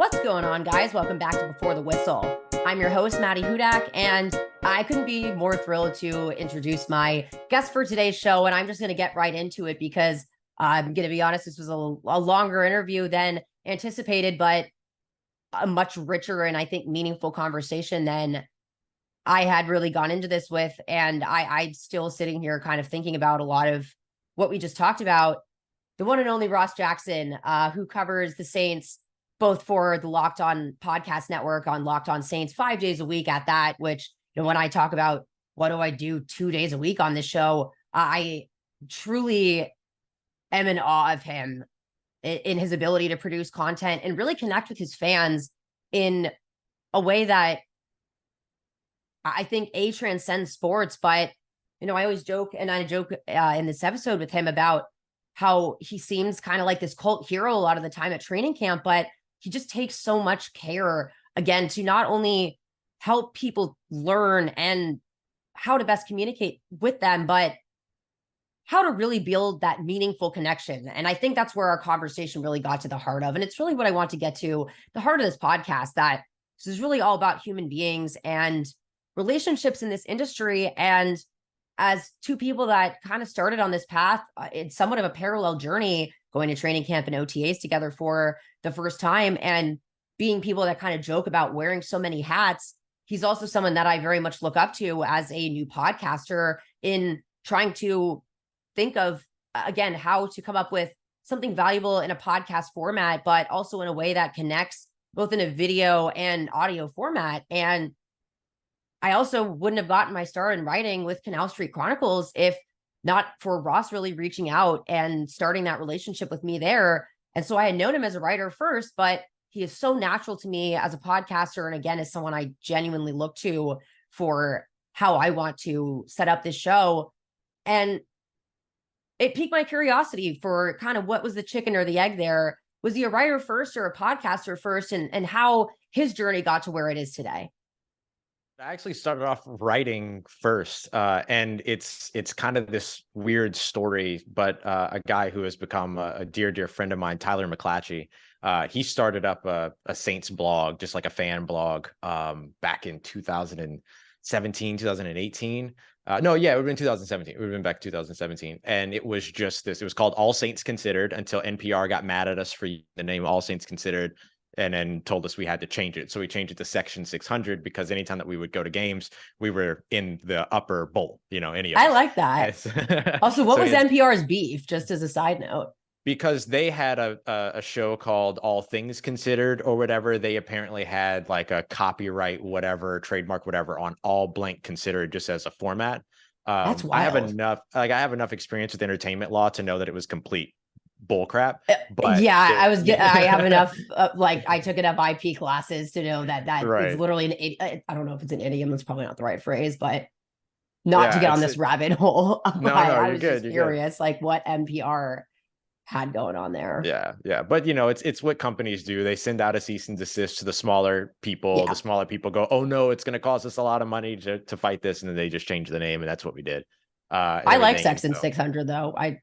What's going on, guys? Welcome back to Before the Whistle. I'm your host, Maddy Hudak, and I couldn't be more thrilled to introduce my guest for today's show. And I'm just going to get right into it because I'm going to be honest, this was a longer interview than anticipated, but a much richer and I think meaningful conversation than I had really gone into this with. And I'm still sitting here kind of thinking about a lot of what we just talked about. The one and only Ross Jackson, who covers the Saints both for the Locked On Podcast Network on Locked On Saints 5 days a week at that, which, when I talk about what do I do 2 days a week on this show, I truly am in awe of him in his ability to produce content and really connect with his fans in a way that I think transcends sports. But, I always joke, and I joke in this episode with him about how he seems kind of like this cult hero a lot of the time at training camp, but he just takes so much care, again, to not only help people learn and how to best communicate with them, but how to really build that meaningful connection. And I think that's where our conversation really got to the heart of. And it's really what I want to get to the heart of this podcast, that this is really all about human beings and relationships in this industry. And as two people that kind of started on this path, it's somewhat of a parallel journey, going to training camp and OTAs together for the first time and being people that kind of joke about wearing so many hats. He's also someone that I very much look up to as a new podcaster in trying to think of, again, how to come up with something valuable in a podcast format, but also in a way that connects both in a video and audio format. And I also wouldn't have gotten my start in writing with Canal Street Chronicles if not for Ross really reaching out and starting that relationship with me there. And so I had known him as a writer first, but he is so natural to me as a podcaster. And again, as someone I genuinely look to for how I want to set up this show. And it piqued my curiosity for kind of what was the chicken or the egg there. Was he a writer first or a podcaster first, and how his journey got to where it is today? I actually started off writing first, and it's kind of this weird story, but a guy who has become a dear friend of mine, Tyler McClatchy, he started up a Saints blog, just like a fan blog, back in 2017, 2018. No, yeah, it would have been 2017. It would have been back 2017. And it was just this, it was called All Saints Considered until NPR got mad at us for the name All Saints Considered, and then told us we had to change it. So we changed it to Section 600 because anytime that we would go to games, we were in the upper bowl, any of us. I like that. Also, what was NPR's beef, just as a side note? Because they had a show called All Things Considered or whatever. They apparently had like a copyright, whatever, trademark, whatever, on All Blank Considered just as a format. That's wild. I have enough experience with entertainment law to know that it was complete bullcrap. But yeah, I have enough. I took enough IP classes to know that right. Is literally I don't know if it's an idiom. That's probably not the right phrase, but not to get on this rabbit hole. No, I was good, just curious, like what NPR had going on there. Yeah. But it's what companies do. They send out a cease and desist to the smaller people. Yeah. The smaller people go, oh no, it's going to cost us a lot of money to fight this, and then they just change the name, and that's what we did. I like Section 600 though. I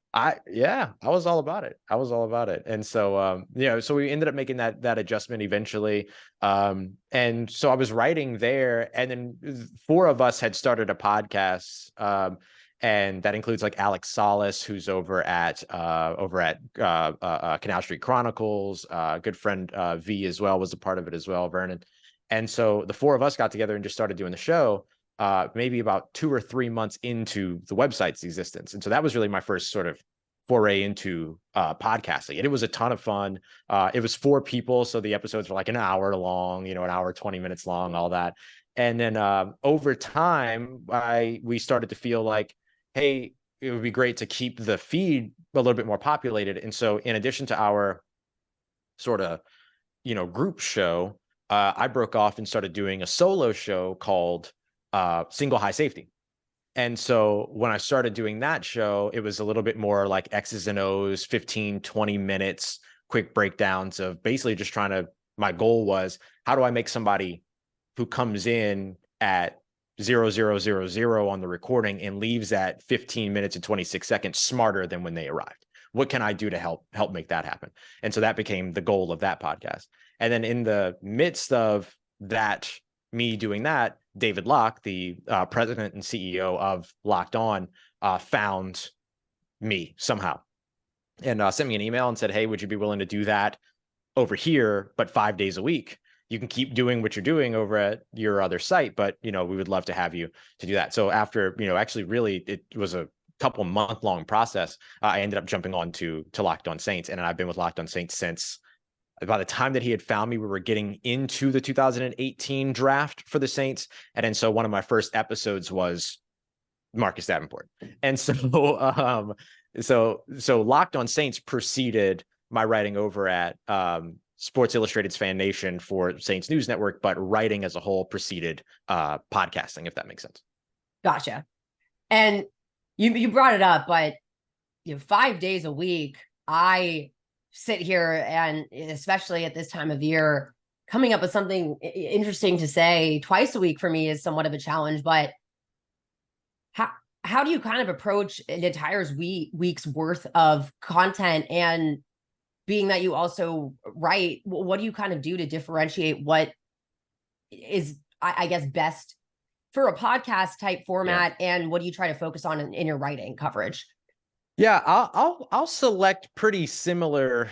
was all about it. And so so we ended up making that adjustment eventually. And so I was writing there, and then 4 of us had started a podcast. And that includes like Alex Solis, who's over at Canal Street Chronicles. Good friend V as well was a part of it as well, Vernon. And so the 4 of us got together and just started doing the show. Maybe about 2 or 3 months into the website's existence. And so that was really my first sort of foray into podcasting. And it was a ton of fun. It was 4 people. So the episodes were like an hour long, an hour, 20 minutes long, all that. And then over time, we started to feel like, hey, it would be great to keep the feed a little bit more populated. And so in addition to our sort of, group show, I broke off and started doing a solo show called Single High Safety. And so when I started doing that show, it was a little bit more like X's and O's, 15, 20 minutes, quick breakdowns of basically just my goal was, how do I make somebody who comes in at 0000 on the recording and leaves at 15 minutes and 26 seconds smarter than when they arrived? What can I do to help make that happen? And so that became the goal of that podcast. And then in the midst of that, me doing that, David Locke, the president and CEO of Locked On, found me somehow and sent me an email and said, hey, would you be willing to do that over here, but 5 days a week? You can keep doing what you're doing over at your other site, but we would love to have you to do that. So after actually really it was a couple month long process, I ended up jumping on to Locked On Saints, and I've been with Locked On Saints since. By the time that he had found me, we were getting into the 2018 draft for the Saints, and then so one of my first episodes was Marcus Davenport, and so so Locked On Saints preceded my writing over at Sports Illustrated's Fan Nation for Saints News Network, but writing as a whole preceded podcasting, if that makes sense. Gotcha. And you brought it up, but 5 days a week, I sit here, and especially at this time of year, coming up with something interesting to say twice a week for me is somewhat of a challenge. But how do you kind of approach an entire week's worth of content? And being that you also write, what do you kind of do to differentiate what is, I guess, best for a podcast type format? Yeah. And what do you try to focus on in your writing coverage? Yeah, I'll select pretty similar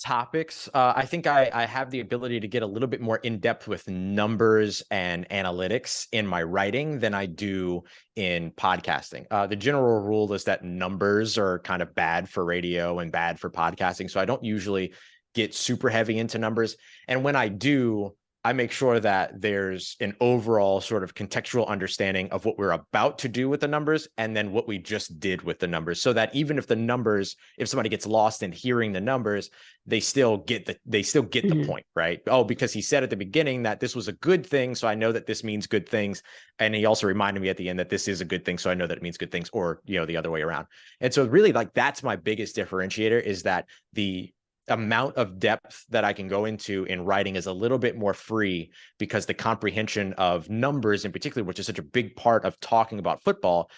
topics. I think I have the ability to get a little bit more in depth with numbers and analytics in my writing than I do in podcasting. The general rule is that numbers are kind of bad for radio and bad for podcasting. So I don't usually get super heavy into numbers. And when I do, I make sure that there's an overall sort of contextual understanding of what we're about to do with the numbers and then what we just did with the numbers, so that even if the numbers, if somebody gets lost in hearing the numbers, they still get the point, right? Oh, because he said at the beginning that this was a good thing, so I know that this means good things. And he also reminded me at the end that this is a good thing, so I know that it means good things, or the other way around. And so really, like, that's my biggest differentiator, is that the amount of depth that I can go into in writing is a little bit more free, because the comprehension of numbers in particular, which is such a big part of talking about football,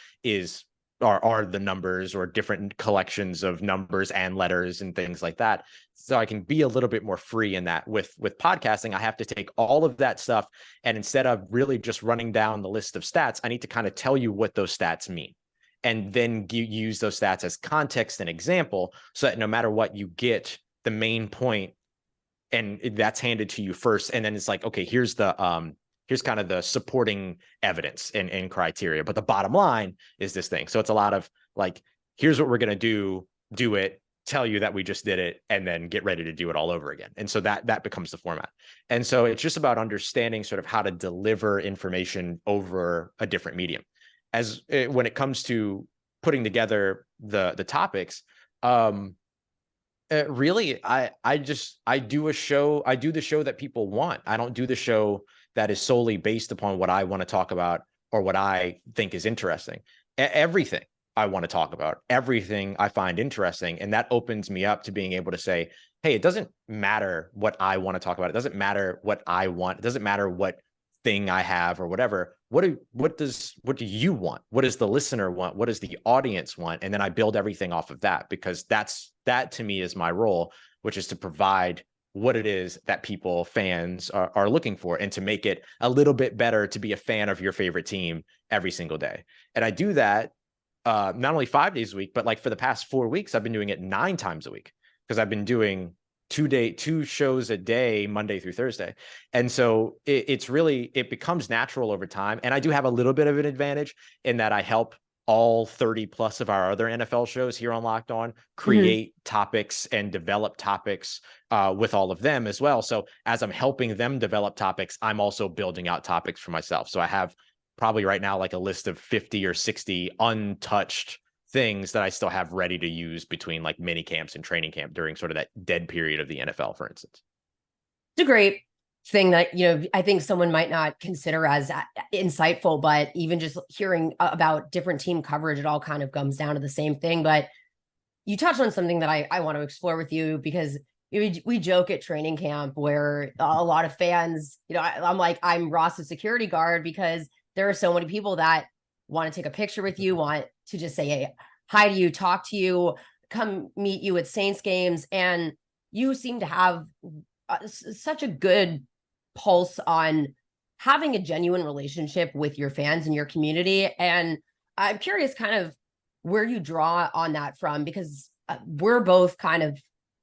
are the numbers, or different collections of numbers and letters and things like that. So I can be a little bit more free in that. With podcasting, I have to take all of that stuff, and instead of really just running down the list of stats, I need to kind of tell you what those stats mean, and then use those stats as context and example, so that no matter what, you get the main point, and that's handed to you first. And then it's like, okay, here's kind of the supporting evidence and criteria, but the bottom line is this thing. So it's a lot of like, here's what we're going to do it, tell you that we just did it, and then get ready to do it all over again. And so that becomes the format. And so it's just about understanding sort of how to deliver information over a different medium. When it comes to putting together the topics, really, I do the show that people want. I don't do the show that is solely based upon what I want to talk about or what I think is interesting. Everything I want to talk about, everything I find interesting, and that opens me up to being able to say, hey, it doesn't matter what I want to talk about. It doesn't matter what I want. It doesn't matter what thing I have or whatever. What do you want? What does the listener want? What does the audience want? And then I build everything off of that, because that to me is my role, which is to provide what it is that fans are looking for, and to make it a little bit better to be a fan of your favorite team every single day. And I do that not only 5 days a week, but like for the past 4 weeks, I've been doing it 9 times a week, because I've been doing 2 shows a day, Monday through Thursday. And so it becomes natural over time. And I do have a little bit of an advantage in that I help all 30 plus of our other NFL shows here on Locked On create topics and develop topics with all of them as well. So as I'm helping them develop topics, I'm also building out topics for myself. So I have probably right now like a list of 50 or 60 untouched things that I still have ready to use between like mini camps and training camp during sort of that dead period of the NFL, for instance. It's a great thing that, I think someone might not consider as insightful, but even just hearing about different team coverage, it all kind of comes down to the same thing. But you touched on something that I want to explore with you, because we joke at training camp where a lot of fans, I'm like, I'm Ross's security guard, because there are so many people that want to take a picture with you, want to just say, hey, hi to you, talk to you, come meet you at Saints games. And you seem to have such a good pulse on having a genuine relationship with your fans and your community. And I'm curious kind of where you draw on that from, because we're both kind of,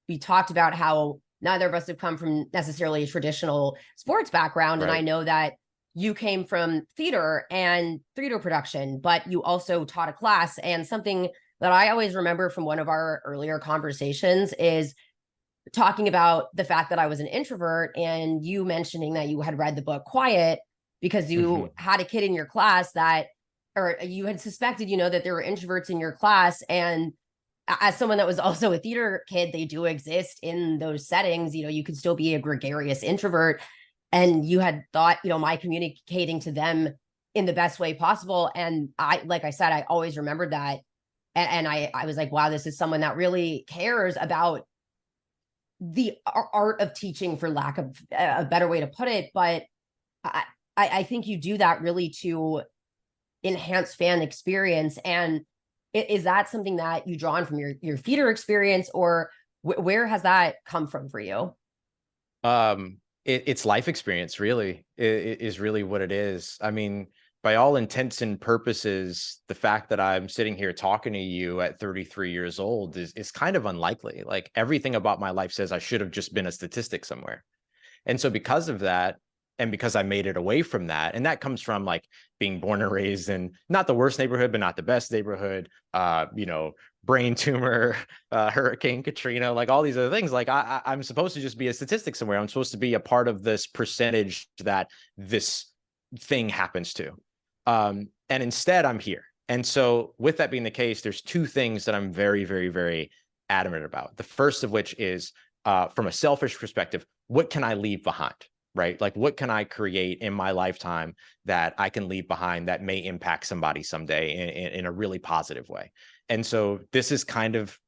we talked about how neither of us have come from necessarily a traditional sports background. Right. And I know that you came from theater and theater production, but you also taught a class. And something that I always remember from one of our earlier conversations is talking about the fact that I was an introvert, and you mentioning that you had read the book Quiet because you had a kid in your class that, or you had suspected, that there were introverts in your class. And as someone that was also a theater kid, they do exist in those settings. You could still be a gregarious introvert. And you had thought, my communicating to them in the best way possible. And like I said, I always remembered that. And I was like, wow, this is someone that really cares about the art of teaching, for lack of a better way to put it. But I think you do that really to enhance fan experience. And is that something that you draw on from your theater experience, or where has that come from for you? It's life experience, really, is really what it is. I mean, by all intents and purposes, the fact that I'm sitting here talking to you at 33 years old is kind of unlikely. Like, everything about my life says I should have just been a statistic somewhere. And so because of that, and because I made it away from that, and that comes from like being born and raised in not the worst neighborhood, but not the best neighborhood, brain tumor, Hurricane Katrina, like all these other things. Like I'm supposed to just be a statistic somewhere. I'm supposed to be a part of this percentage that this thing happens to. And instead I'm here. And so with that being the case, there's two things that I'm very, very, very adamant about. The first of which is, from a selfish perspective, what can I leave behind, right? Like, what can I create in my lifetime that I can leave behind that may impact somebody someday in a really positive way? And so this is kind of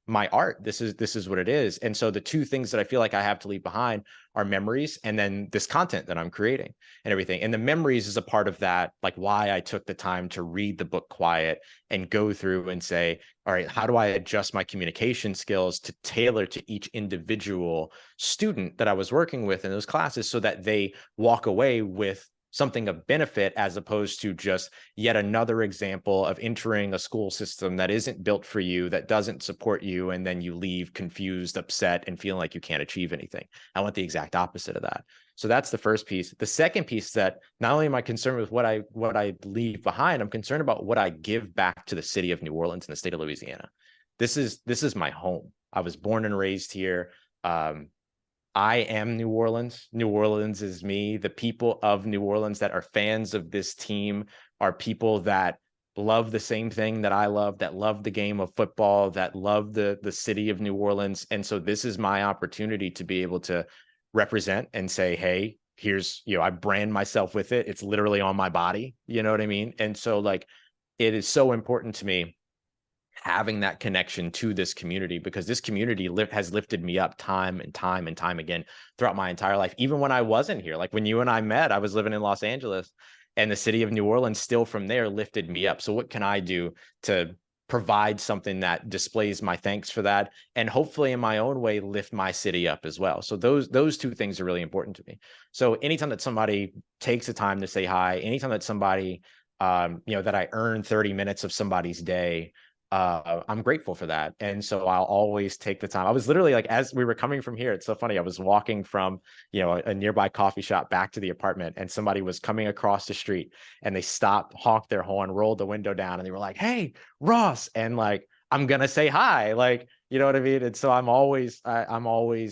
my art. This is what it is. And so the two things that I feel like I have to leave behind are memories, and then this content that I'm creating and everything. And the memories is a part of that, like why I took the time to read the book Quiet and go through and say, all right, how do I adjust my communication skills to tailor to each individual student that I was working with in those classes, so that they walk away with something of benefit, as opposed to just yet another example of entering a school system that isn't built for you, that doesn't support you, and then you leave confused, upset, and feeling like you can't achieve anything. I want the exact opposite of that. So that's the first piece. The second piece, that not only am I concerned with what I leave behind, I'm concerned about what I give back to the city of New Orleans and the state of Louisiana. This is my home. I was born and raised here. I am New Orleans. New Orleans is me. The people of New Orleans that are fans of this team are people that love the same thing that I love, that love the game of football, that love the city of New Orleans. And so this is my opportunity to be able to represent and say, hey, here's, I brand myself with it. It's literally on my body. You know what I mean? And so, like, it is so important to me having that connection to this community, because this community has lifted me up time and time and time again throughout my entire life. Even when I wasn't here, like when you and I met, I was living in Los Angeles, and the city of New Orleans still from there lifted me up. So what can I do to provide something that displays my thanks for that, and hopefully in my own way lift my city up as well? So those two things are really important to me. So anytime that somebody takes the time to say hi, anytime that somebody that I earn 30 minutes of somebody's day, I'm grateful for that. And so I'll always take the time. I was literally, like, as we were coming from here, it's so funny. I was walking from, a nearby coffee shop back to the apartment, and somebody was coming across the street, and they stopped, honked their horn, rolled the window down, and they were like, "Hey, Ross." And like, I'm going to say hi, like, you know what I mean? And so I'm always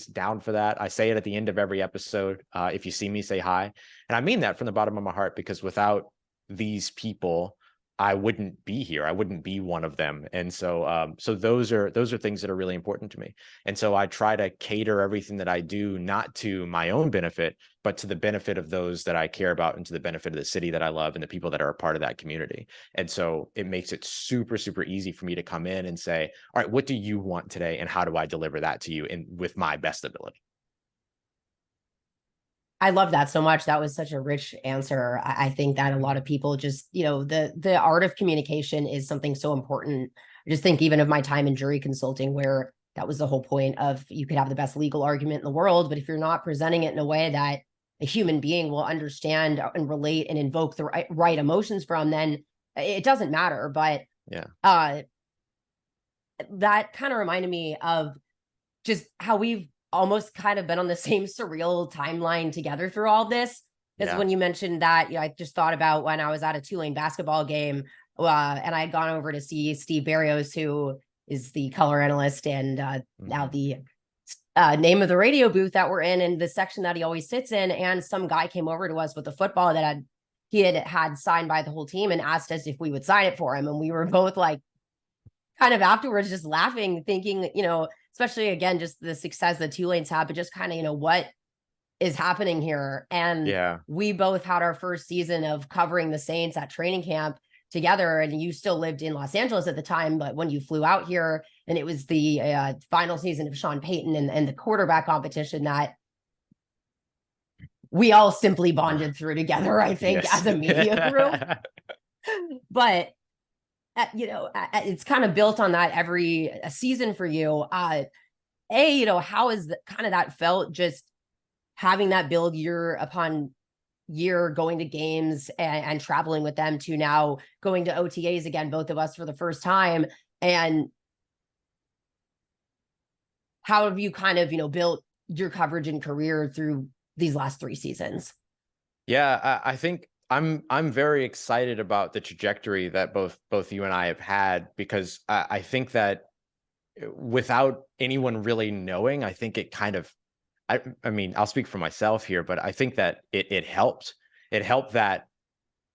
down for that. I say it at the end of every episode. If you see me, say hi. And I mean that from the bottom of my heart, because without these people, I wouldn't be here. I wouldn't be one of them. And so, so those are things that are really important to me. And so I try to cater everything that I do, not to my own benefit, but to the benefit of those that I care about, and to the benefit of the city that I love and the people that are a part of that community. And so it makes it super, super easy for me to come in and say, all right, what do you want today? And how do I deliver that to you with my best ability? I love that so much. That was such a rich answer. I think that a lot of people just, the art of communication is something so important. I just think even of my time in jury consulting, where that was the whole point of, you could have the best legal argument in the world, but if you're not presenting it in a way that a human being will understand and relate and invoke the right emotions from, then it doesn't matter. But Yeah. That kind of reminded me of just how we've almost kind of been on the same surreal timeline together through all this. Because Yeah. when you mentioned that, I just thought about when I was at a Tulane basketball game, and I had gone over to see Steve Barrios, who is the color analyst and now the name of the radio booth that we're in, and the section that he always sits in. And some guy came over to us with a football that he had signed by the whole team and asked us if we would sign it for him. And we were both like, kind of afterwards, just laughing, thinking, especially again, just the success that Tulane's had, but just kind of, what is happening here. And we both had our first season of covering the Saints at training camp together. And you still lived in Los Angeles at the time, but when you flew out here, and it was the final season of Sean Payton and the quarterback competition that we all simply bonded through together, I think, as a media group. But it's kind of built on that every season for you. How is that felt, just having that build year upon year, going to games and traveling with them, to now going to OTAs again, both of us for the first time? And how have you kind of, built your coverage and career through these last 3 seasons? Yeah, I think I'm very excited about the trajectory that both you and I have had, because I think that without anyone really knowing, I think it kind of, I mean, I'll speak for myself here, but I think that it helped. It helped that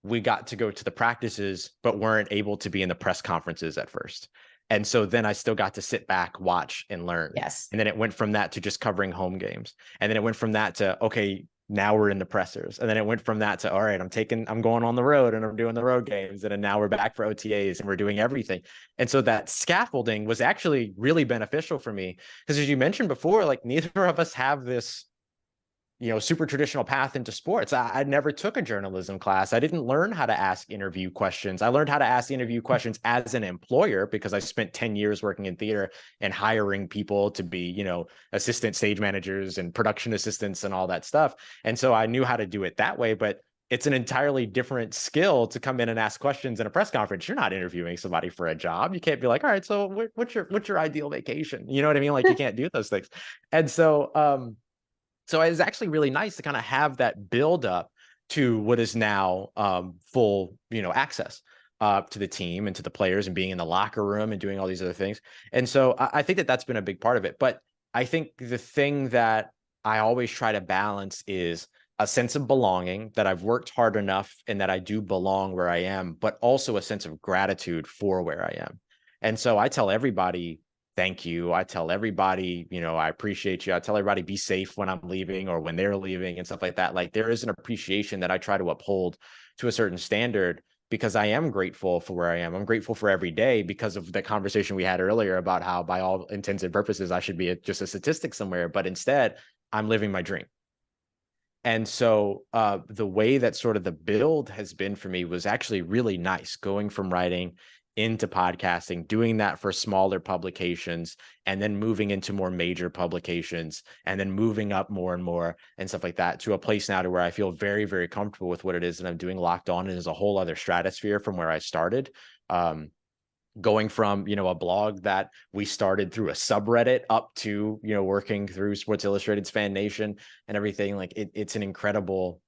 we got to go to the practices, but weren't able to be in the press conferences at first. And so then I still got to sit back, watch, and learn. Yes. And then it went from that to just covering home games. And then it went from that to, okay, now we're in the pressers. And then it went from that to, all right, I'm going on the road and I'm doing the road games. And then now we're back for OTAs and we're doing everything. And so that scaffolding was actually really beneficial for me, because as you mentioned before, like, neither of us have this, super traditional path into sports. I never took a journalism class. I didn't learn how to ask interview questions. I learned how to ask interview questions as an employer, because I spent 10 years working in theater and hiring people to be, assistant stage managers and production assistants and all that stuff. And so I knew how to do it that way, but it's an entirely different skill to come in and ask questions in a press conference. You're not interviewing somebody for a job. You can't be like, all right, so what's your ideal vacation? You know what I mean? Like, you can't do those things. And so, so it was actually really nice to kind of have that build up to what is now full, access to the team and to the players, and being in the locker room and doing all these other things. And so I think that that's been a big part of it. But I think the thing that I always try to balance is a sense of belonging, that I've worked hard enough and that I do belong where I am, but also a sense of gratitude for where I am. And so I tell everybody, thank you. I tell everybody, I appreciate you. I tell everybody, be safe when I'm leaving or when they're leaving and stuff like that. Like, there is an appreciation that I try to uphold to a certain standard, because I am grateful for where I am. I'm grateful for every day, because of the conversation we had earlier about how, by all intents and purposes, I should be just a statistic somewhere, but instead I'm living my dream. And so the way that sort of the build has been for me was actually really nice, going from writing into podcasting, doing that for smaller publications, and then moving into more major publications, and then moving up more and more and stuff like that, to a place now to where I feel very, very comfortable with what it is that I'm doing. Locked On is a whole other stratosphere from where I started. Going from, a blog that we started through a subreddit up to, working through Sports Illustrated's Fan Nation and everything. Like, it's an incredible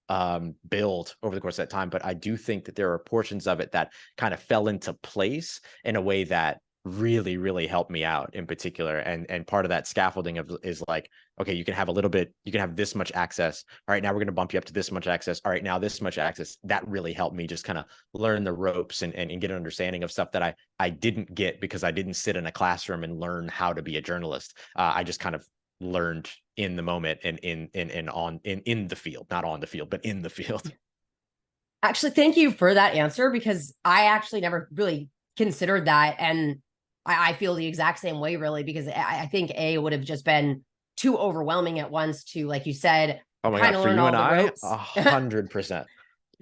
build over the course of that time. But I do think that there are portions of it that kind of fell into place in a way that really, really helped me out in particular. And part of that scaffolding is like, okay, you can have a little bit, you can have this much access. All right, now we're going to bump you up to this much access. All right, now this much access. That really helped me just kind of learn the ropes and get an understanding of stuff that I didn't get, because I didn't sit in a classroom and learn how to be a journalist. I just kind of learned in the moment and in the field, not on the field, but in the field. Actually, thank you for that answer, because I actually never really considered that. And I feel the exact same way, really, because I think it would have just been too overwhelming at once to, like you said, oh my kind God, of for learn you all and the I, ropes. 100%.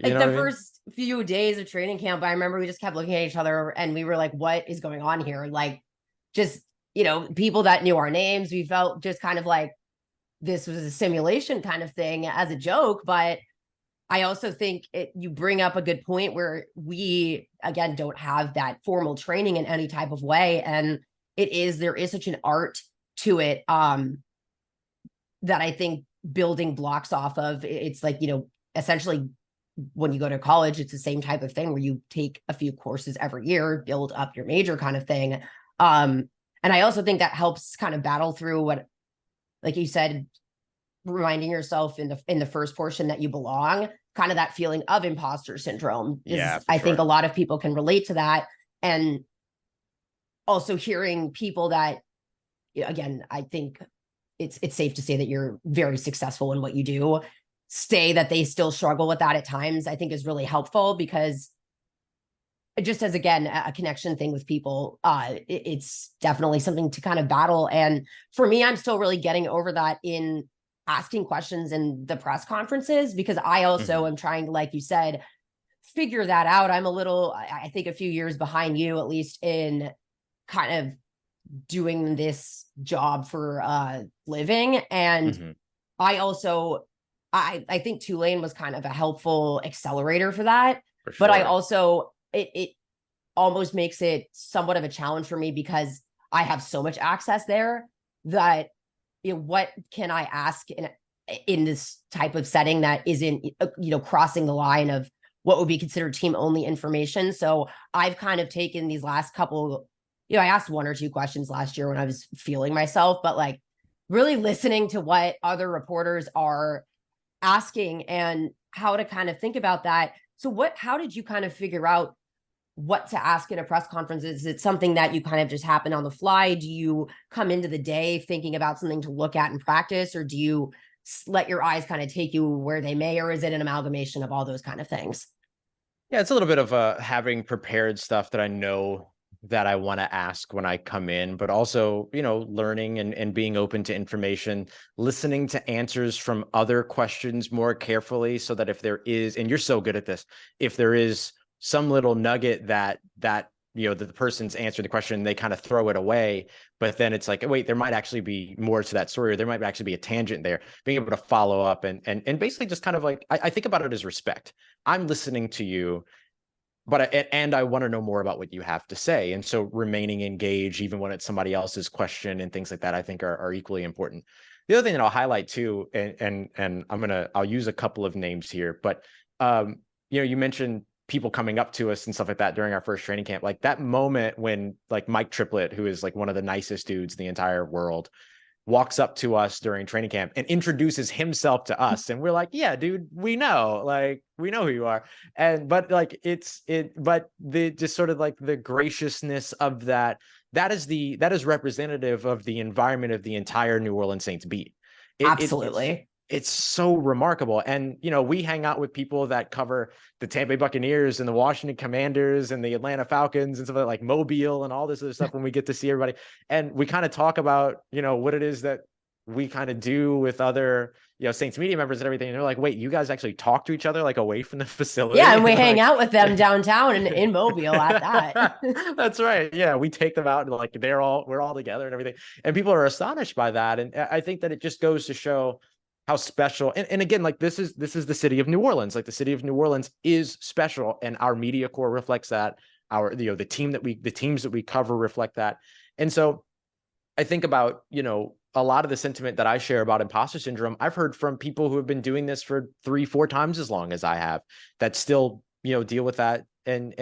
Like, the first few days of training camp, I remember we just kept looking at each other and we were like, what is going on here? Like, just, people that knew our names. We felt just kind of like this was a simulation kind of thing as a joke. But I also think you bring up a good point where we, again, don't have that formal training in any type of way. And there is such an art to it that I think building blocks off of. It's like, essentially when you go to college, it's the same type of thing where you take a few courses every year, build up your major kind of thing. And I also think that helps kind of battle through what, like you said, reminding yourself in the first portion that you belong, kind of that feeling of imposter syndrome. I think a lot of people can relate to that. And also hearing people that, again, I think it's safe to say that you're very successful in what you do, say that they still struggle with that at times, I think is really helpful, because just as, again, a connection thing with people, it's definitely something to kind of battle. And for me, I'm still really getting over that in asking questions in the press conferences, because I also am trying to, like you said, figure that out. I'm I think a few years behind you, at least, in kind of doing this job for a living. And I also, I think Tulane was kind of a helpful accelerator for that. For sure. But I also, it almost makes it somewhat of a challenge for me, because I have so much access there that, what can I ask in this type of setting that isn't, crossing the line of what would be considered team only information. So I've kind of taken these last couple, I asked 1 or 2 questions last year when I was feeling myself, but like really listening to what other reporters are asking and how to kind of think about that. So how did you kind of figure out what to ask in a press conference? Is it something that you kind of just happen on the fly? Do you come into the day thinking about something to look at in practice, or do you let your eyes kind of take you where they may, or is it an amalgamation of all those kind of things? Yeah, it's a little bit of having prepared stuff that I know that I want to ask when I come in, but also, learning and being open to information, listening to answers from other questions more carefully, so that if there is, and you're so good at this, if there is some little nugget that the person's answered the question, they kind of throw it away, but then it's like, wait, there might actually be more to that story, or there might actually be a tangent there. Being able to follow up and basically just kind of like, I think about it as respect. I'm listening to you, but I want to know more about what you have to say. And so remaining engaged, even when it's somebody else's question and things like that, I think are equally important. The other thing that I'll highlight too, and I'll use a couple of names here, but you mentioned people coming up to us and stuff like that during our first training camp. Like that moment when like Mike Triplett, who is like one of the nicest dudes in the entire world, walks up to us during training camp and introduces himself to us. And we're like, yeah, dude, we know who you are. But the just sort of like the graciousness of that is representative of the environment of the entire New Orleans Saints beat. Absolutely. It's so remarkable. And, we hang out with people that cover the Tampa Bay Buccaneers and the Washington Commanders and the Atlanta Falcons and stuff like Mobile and all this other stuff when we get to see everybody. And we kind of talk about, what it is that we kind of do with other, Saints media members and everything. And they're like, wait, you guys actually talk to each other like away from the facility? Yeah. And we hang out with them downtown and in Mobile at that. That's right. Yeah. We take them out and like, we're all together and everything. And people are astonished by that. And I think that it just goes to show how special, and again, like this is the city of New Orleans. Like the city of New Orleans is special, and our media corps reflects that. Our the teams that we cover reflect that. And so I think about a lot of the sentiment that I share about imposter syndrome, I've heard from people who have been doing this for 3-4 times as long as I have, that still deal with that and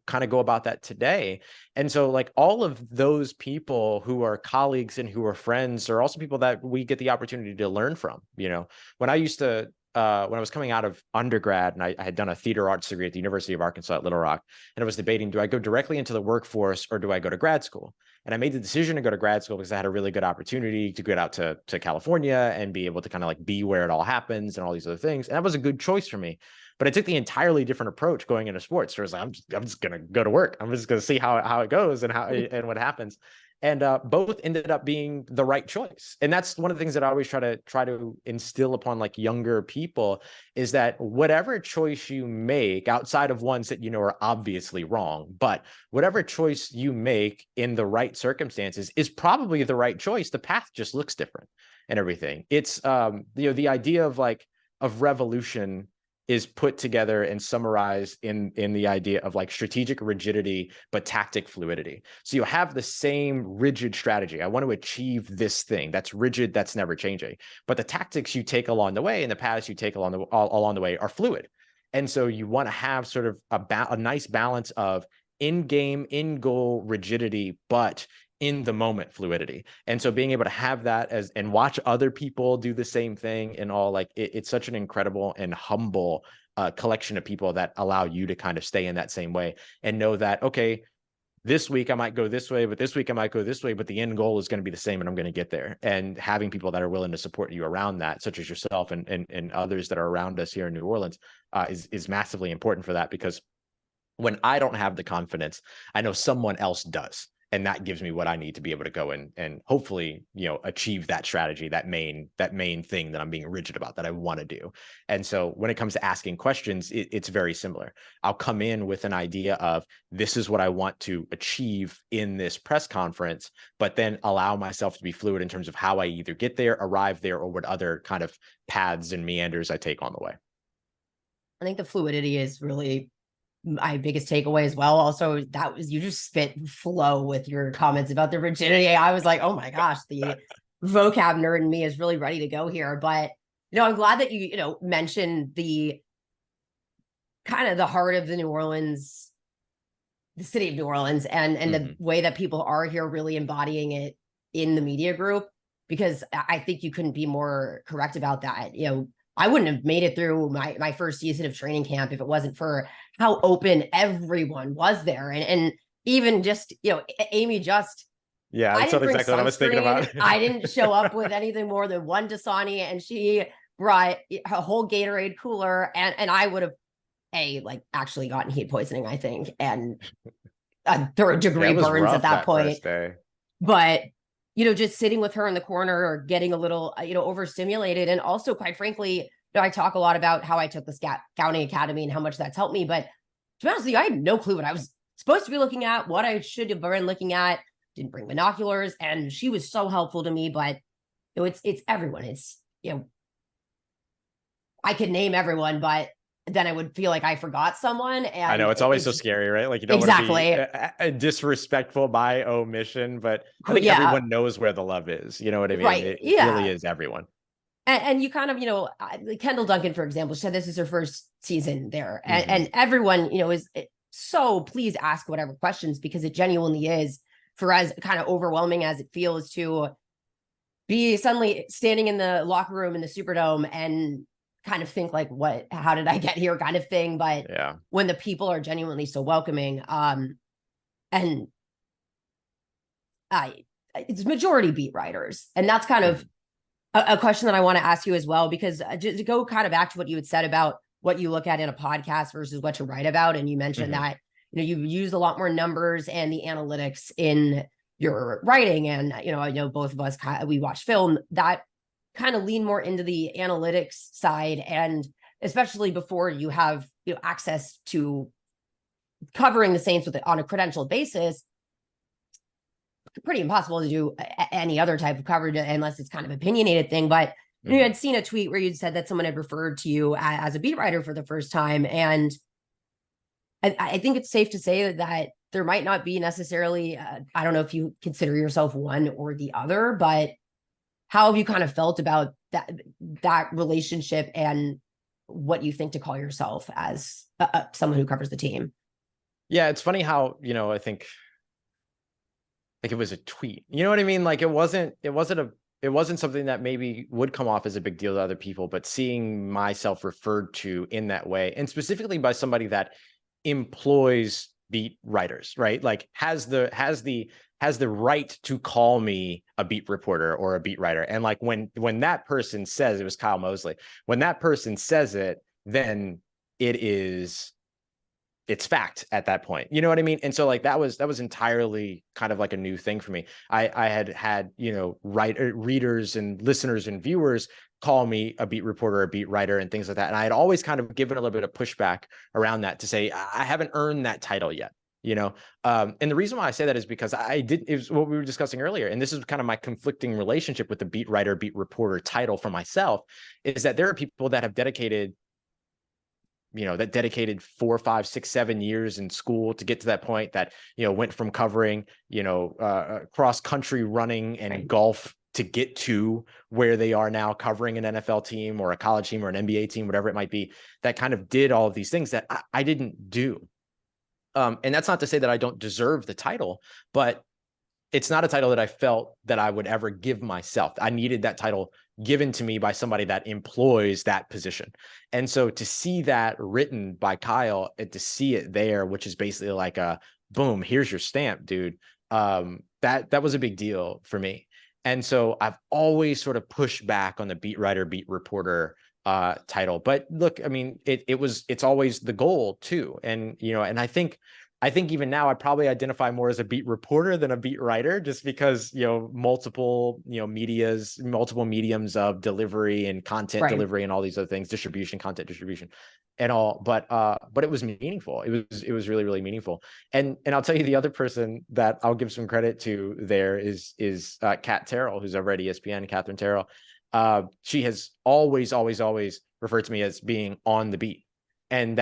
kind of go about that today. And so like all of those people who are colleagues and who are friends are also people that we get the opportunity to learn from. When I used to when I was coming out of undergrad, and I had done a theater arts degree at the University of Arkansas at Little Rock, and I was debating, do I go directly into the workforce or do I go to grad school? And I made the decision to go to grad school because I had a really good opportunity to get out to California and be able to kind of like be where it all happens and all these other things. And that was a good choice for me. But I took the entirely different approach going into sports. So I was like, I'm just going to go to work. I'm just going to see how it goes and and what happens. And both ended up being the right choice. And that's one of the things that I always try to instill upon like younger people, is that whatever choice you make, outside of ones that you know are obviously wrong, but whatever choice you make in the right circumstances is probably the right choice. The path just looks different and everything. It's the idea of like of revolution is put together and summarized in the idea of like strategic rigidity, but tactic fluidity. So you have the same rigid strategy. I want to achieve this thing. That's rigid. That's never changing. But the tactics you take along the way and the paths you take along the way are fluid. And so you want to have sort of a nice balance of in-game, in-goal rigidity, but in the moment fluidity. And so being able to have that and watch other people do the same thing and all, like it's such an incredible and humble collection of people that allow you to kind of stay in that same way and know that, okay, this week I might go this way, but this week I might go this way, but the end goal is going to be the same and I'm going to get there. And having people that are willing to support you around that, such as yourself and others that are around us here in New Orleans, is massively important for that, because when I don't have the confidence, I know someone else does. And that gives me what I need to be able to go and hopefully, achieve that strategy, that main thing that I'm being rigid about, that I want to do. And so when it comes to asking questions, it's very similar. I'll come in with an idea of, this is what I want to achieve in this press conference, but then allow myself to be fluid in terms of how I either get there, arrive there, or what other kind of paths and meanders I take on the way. I think the fluidity is really my biggest takeaway as well. Also, that was, you just spit flow with your comments about the rigidity. I was like, oh my gosh, the vocab nerd in me is really ready to go here. But I'm glad that you mentioned the kind of the heart of the city of New Orleans, and the way that people are here really embodying it in the media group, because I think you couldn't be more correct about that. I wouldn't have made it through my first season of training camp if it wasn't for how open everyone was there. And even just, Amy just, Yeah, I that's didn't bring exactly what I was thinking about. I didn't show up with anything more than one Dasani, and she brought a whole Gatorade cooler, and I would have actually gotten heat poisoning, I think, and third degree burns at that point. But just sitting with her in the corner or getting a little, overstimulated. And also, quite frankly, I talk a lot about how I took the Scouting Academy and how much that's helped me. But to be honest with you, I had no clue what I was supposed to be looking at, what I should have been looking at. Didn't bring binoculars, and she was so helpful to me. But it's everyone. It's I could name everyone, but then I would feel like I forgot someone. And I know it's always so scary, right? Like you don't want to be disrespectful by omission, but I think everyone knows where the love is. You know what I mean? Right. It really is everyone. And you kind of, Kendall Duncan, for example, said this is her first season there. And everyone, is so please ask whatever questions, because it genuinely is, for as kind of overwhelming as it feels to be suddenly standing in the locker room in the Superdome and kind of think like, how did I get here kind of thing. But when the people are genuinely so welcoming, and it's majority beat writers. And that's kind of a question that I want to ask you as well, because just to go kind of back to what you had said about what you look at in a podcast versus what you write about. And you mentioned that, you use a lot more numbers and the analytics in your writing. And, I know both of us, we watch film that kind of lean more into the analytics side. And especially before you have, access to covering the Saints on a credentialed basis, pretty impossible to do any other type of coverage unless it's kind of opinionated thing. But you had seen a tweet where you'd said that someone had referred to you as a beat writer for the first time. And I think it's safe to say that there might not be necessarily, I don't know if you consider yourself one or the other, but how have you kind of felt about that relationship and what you think to call yourself as someone who covers the team? Yeah, it's funny how, I think like it was a tweet, you know what I mean? Like it wasn't something that maybe would come off as a big deal to other people, but seeing myself referred to in that way, and specifically by somebody that employs beat writers, right? Like has the right to call me a beat reporter or a beat writer. And like when that person says, it was Kyle Mosley, when that person says it, then it is it's fact at that point. You know what I mean? And so like that was entirely kind of like a new thing for me. I had, you know, readers and listeners and viewers call me a beat reporter, a beat writer, and things like that. And I had always kind of given a little bit of pushback around that to say, I haven't earned that title yet, you know? And the reason why I say that is because it was what we were discussing earlier. And this is kind of my conflicting relationship with the beat writer, beat reporter title for myself, is that there are people that have dedicated 4, 5, 6, 7 years in school to get to that point, that, you know, went from covering, cross country running and golf to get to where they are now, covering an NFL team or a college team or an NBA team, whatever it might be, that kind of did all of these things that I didn't do. And that's not to say that I don't deserve the title, but it's not a title that I felt that I would ever give myself. I needed that title given to me by somebody that employs that position. And so to see that written by Kyle and to see it there, which is basically like a boom, here's your stamp, dude. That was a big deal for me. And so I've always sort of pushed back on the beat writer, beat reporter title. But look, I mean, it's always the goal too. And, and I think even now I probably identify more as a beat reporter than a beat writer, just because, multiple mediums of delivery and content delivery and all these other things, content distribution and all. But it was meaningful. It was really, really meaningful. And I'll tell you, the other person that I'll give some credit to there is Kat Terrell, who's over at ESPN, Catherine Terrell. She has always referred to me as being on the beat. And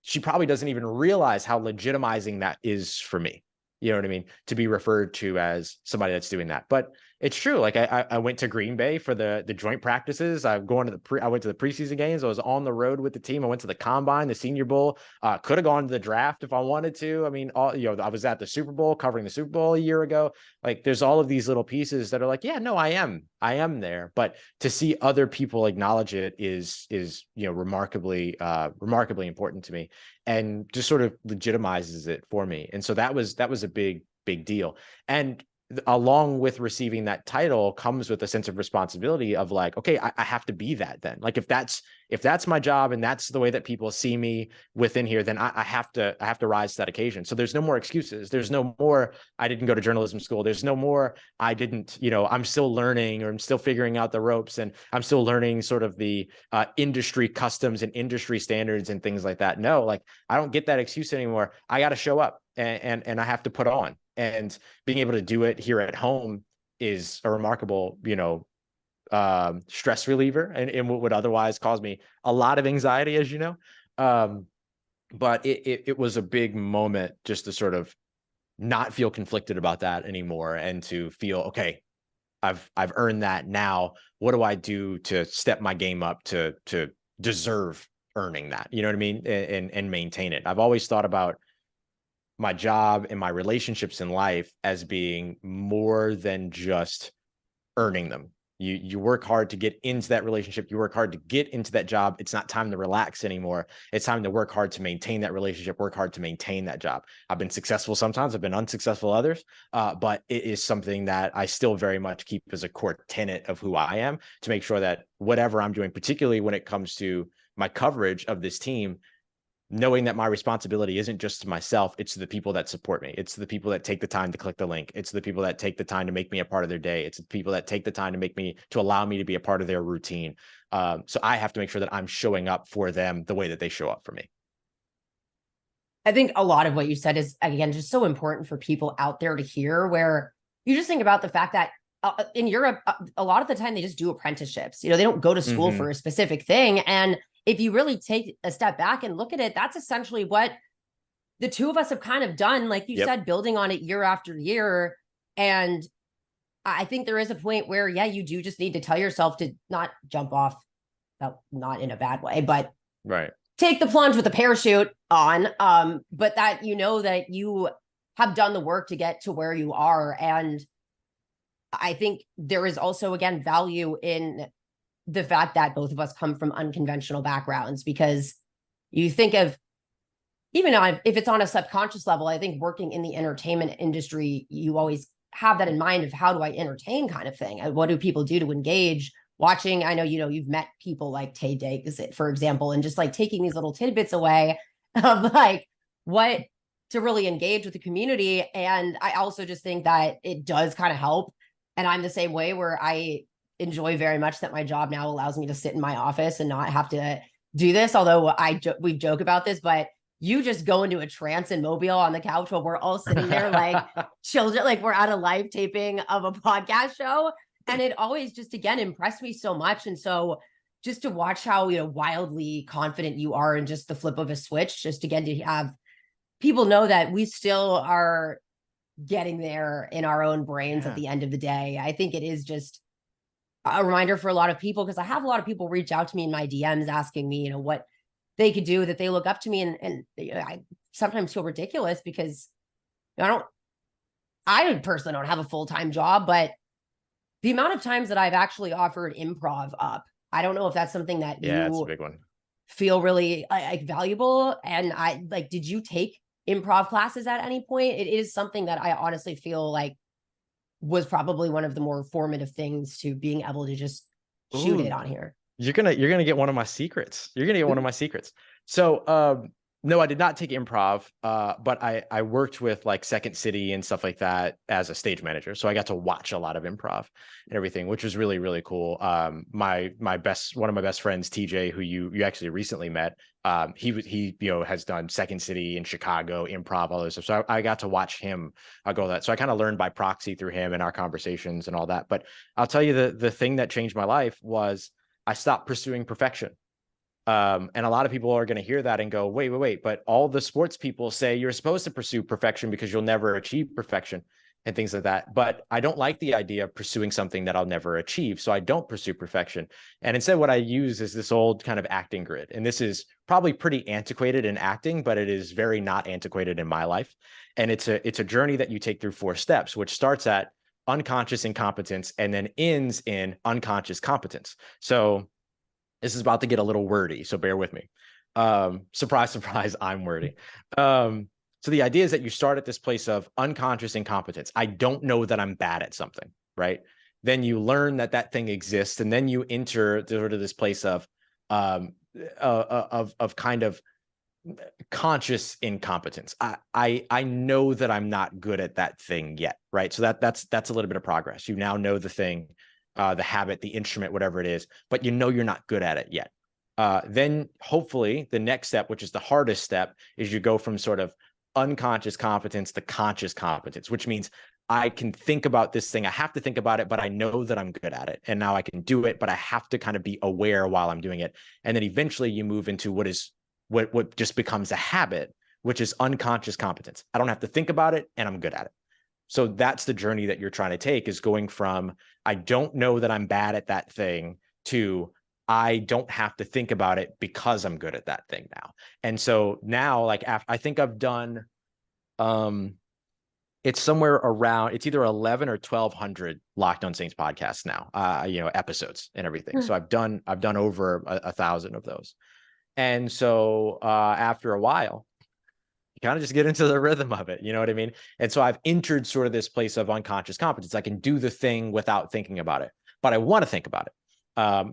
she probably doesn't even realize how legitimizing that is for me. You know what I mean? To be referred to as somebody that's doing that. But it's true. Like I went to Green Bay for the joint practices. I went to the preseason games. I was on the road with the team. I went to the combine, the Senior Bowl. Could have gone to the draft if I wanted to. I mean, I was at the Super Bowl, covering the Super Bowl a year ago. Like there's all of these little pieces that are like, yeah, no, I am there. But to see other people acknowledge it is remarkably important to me, and just sort of legitimizes it for me. And so that was a big deal. And along with receiving that title comes with a sense of responsibility of like, okay, I have to be that then. Like if that's my job and that's the way that people see me within here, then I have to rise to that occasion. So there's no more excuses. There's no more, I didn't go to journalism school. There's no more, I didn't, I'm still learning, or I'm still figuring out the ropes, and I'm still learning sort of the industry customs and industry standards and things like that. No, like I don't get that excuse anymore. I got to show up and I have to put on. And being able to do it here at home is a remarkable, stress reliever, and what would otherwise cause me a lot of anxiety, as you know. But it was a big moment just to sort of not feel conflicted about that anymore, and to feel, okay, I've earned that. Now, what do I do to step my game up to deserve earning that? You know what I mean? And maintain it. I've always thought about my job and my relationships in life as being more than just earning them. You work hard to get into that relationship. You work hard to get into that job. It's not time to relax anymore. It's time to work hard to maintain that relationship, work hard to maintain that job. I've been successful sometimes, I've been unsuccessful others, but it is something that I still very much keep as a core tenet of who I am, to make sure that whatever I'm doing, particularly when it comes to my coverage of this team, knowing that my responsibility isn't just to myself, it's to the people that support me. It's the people that take the time to click the link. It's the people that take the time to make me a part of their day. It's the people that take the time to allow me to be a part of their routine. So I have to make sure that I'm showing up for them the way that they show up for me. I think a lot of what you said is, again, just so important for people out there to hear, where you just think about the fact that in Europe, a lot of the time they just do apprenticeships. They don't go to school for a specific thing. And if you really take a step back and look at it, that's essentially what the two of us have kind of done, like you said, building on it year after year. And I think there is a point where, yeah, you do just need to tell yourself to not jump off, not in a bad way, but take the plunge with the parachute on, but that that you have done the work to get to where you are. And I think there is also, again, value in the fact that both of us come from unconventional backgrounds, because you think of, even if it's on a subconscious level, I think working in the entertainment industry, you always have that in mind of, how do I entertain kind of thing? What do people do to engage? Watching, I know, you've met people like Tay Diggs, for example, and just like taking these little tidbits away of like, what to really engage with the community. And I also just think that it does kind of help. And I'm the same way, where I enjoy very much that my job now allows me to sit in my office and not have to do this. Although we joke about this, but you just go into a trance in Mobile on the couch while we're all sitting there like children, like we're at a live taping of a podcast show. And it always just, again, impressed me so much. And so just to watch how, wildly confident you are in just the flip of a switch, just again, to have people know that we still are getting there in our own brains at the end of the day. I think it is just a reminder for a lot of people, because I have a lot of people reach out to me in my DMs asking me, what they could do, that they look up to me. And I sometimes feel ridiculous because I personally don't have a full-time job, but the amount of times that I've actually offered improv up, I don't know if that's something that it's a you big one. Feel really like valuable. And did you take improv classes at any point? It is something that I honestly feel like was probably one of the more formative things to being able to just shoot it on here. You're gonna get one of my secrets. You're gonna get one of my secrets. So no, I did not take improv, but I worked with like Second City and stuff like that as a stage manager. So I got to watch a lot of improv and everything, which was really, really cool. One of my best friends, TJ, who you actually recently met, he has done Second City in Chicago, improv, all this stuff. So I got to watch him go that. So I kind of learned by proxy through him and our conversations and all that. But I'll tell you, the thing that changed my life was I stopped pursuing perfection. And a lot of people are going to hear that and go, wait, but all the sports people say you're supposed to pursue perfection because you'll never achieve perfection and things like that. But I don't like the idea of pursuing something that I'll never achieve. So I don't pursue perfection. And instead, what I use is this old kind of acting grid. And this is probably pretty antiquated in acting, but it is very not antiquated in my life. And it's a journey that you take through 4 steps, which starts at unconscious incompetence and then ends in unconscious competence. So this is about to get a little wordy, so bear with me. Surprise, surprise, I'm wordy. So the idea is that you start at this place of unconscious incompetence. I don't know that I'm bad at something, right? Then you learn that thing exists, and then you enter sort of this place of kind of conscious incompetence. I know that I'm not good at that thing yet, right? So that's a little bit of progress. You now know the thing, the habit, the instrument, whatever it is, but you're not good at it yet. Then hopefully the next step, which is the hardest step, is you go from sort of unconscious competence to conscious competence, which means I can think about this thing. I have to think about it, but I know that I'm good at it. And now I can do it, but I have to kind of be aware while I'm doing it. And then eventually you move into what just becomes a habit, which is unconscious competence. I don't have to think about it and I'm good at it. So that's the journey that you're trying to take, is going from I don't know that I'm bad at that thing to I don't have to think about it because I'm good at that thing now. And so now, like, I think I've done, it's somewhere around, it's either 11 or 1200 Locked On Saints podcasts now, episodes and everything. So I've done over 1,000 of those. And so after a while, you kind of just get into the rhythm of it. You know what I mean? And so I've entered sort of this place of unconscious competence. I can do the thing without thinking about it, but I want to think about it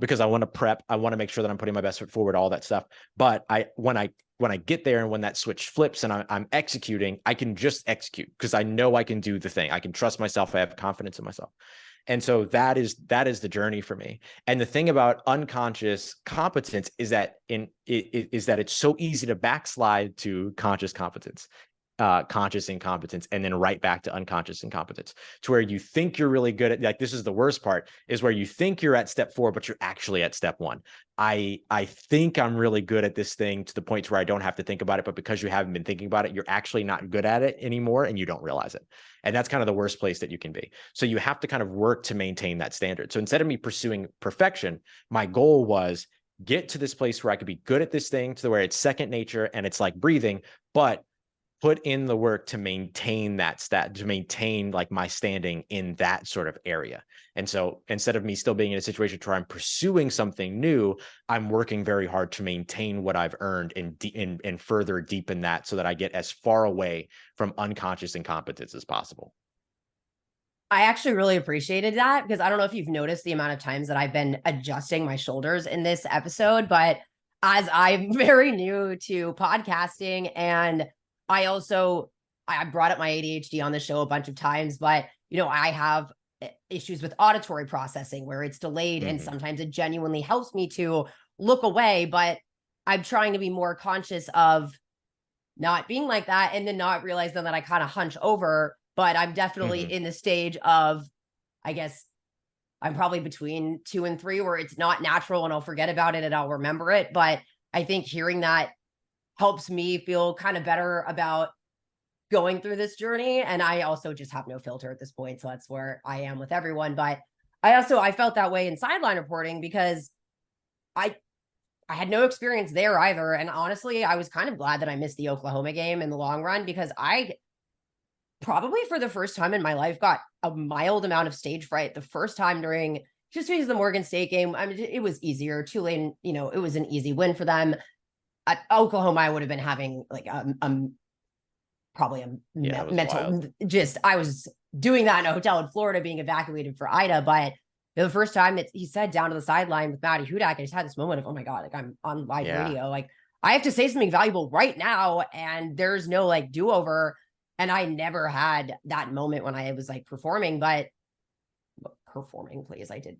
because I want to prep. I want to make sure that I'm putting my best foot forward, all that stuff. But when I get there and when that switch flips and I'm executing, I can just execute because I know I can do the thing. I can trust myself. I have confidence in myself. And so that is the journey for me. And the thing about unconscious competence is that it's so easy to backslide to conscious competence, conscious incompetence, and then right back to unconscious incompetence, to where you think you're really good at, like, this is the worst part, is where you think you're at step 4, but you're actually at step 1. I think I'm really good at this thing to the point to where I don't have to think about it, but because you haven't been thinking about it, you're actually not good at it anymore and you don't realize it. And that's kind of the worst place that you can be. So you have to kind of work to maintain that standard. So instead of me pursuing perfection, my goal was get to this place where I could be good at this thing to where it's second nature and it's like breathing, but put in the work to maintain to maintain like my standing in that sort of area. And so instead of me still being in a situation where I'm pursuing something new, I'm working very hard to maintain what I've earned and further deepen that so that I get as far away from unconscious incompetence as possible. I actually really appreciated that, because I don't know if you've noticed the amount of times that I've been adjusting my shoulders in this episode, but as I'm very new to podcasting and I also, I brought up my ADHD on the show a bunch of times, but I have issues with auditory processing where it's delayed, and sometimes it genuinely helps me to look away, but I'm trying to be more conscious of not being like that, and then not realizing that I kind of hunch over. But I'm definitely in the stage of, I guess I'm probably between 2 and 3 where it's not natural and I'll forget about it and I'll remember it. But I think hearing that helps me feel kind of better about going through this journey. And I also just have no filter at this point. So that's where I am with everyone. But I felt that way in sideline reporting because I had no experience there either. And honestly, I was kind of glad that I missed the Oklahoma game in the long run, because I probably for the first time in my life got a mild amount of stage fright the first time during, just because the Morgan State game. I mean, it was easier. Tulane, it was an easy win for them. At Oklahoma, I would have been having like probably a mental, just, I was doing that in a hotel in Florida being evacuated for Ida. But the first time that he said down to the sideline with Maddy Hudak, I just had this moment of, oh my God, like I'm on live radio. Like I have to say something valuable right now, and there's no like do-over. And I never had that moment when I was like performing, please. I did,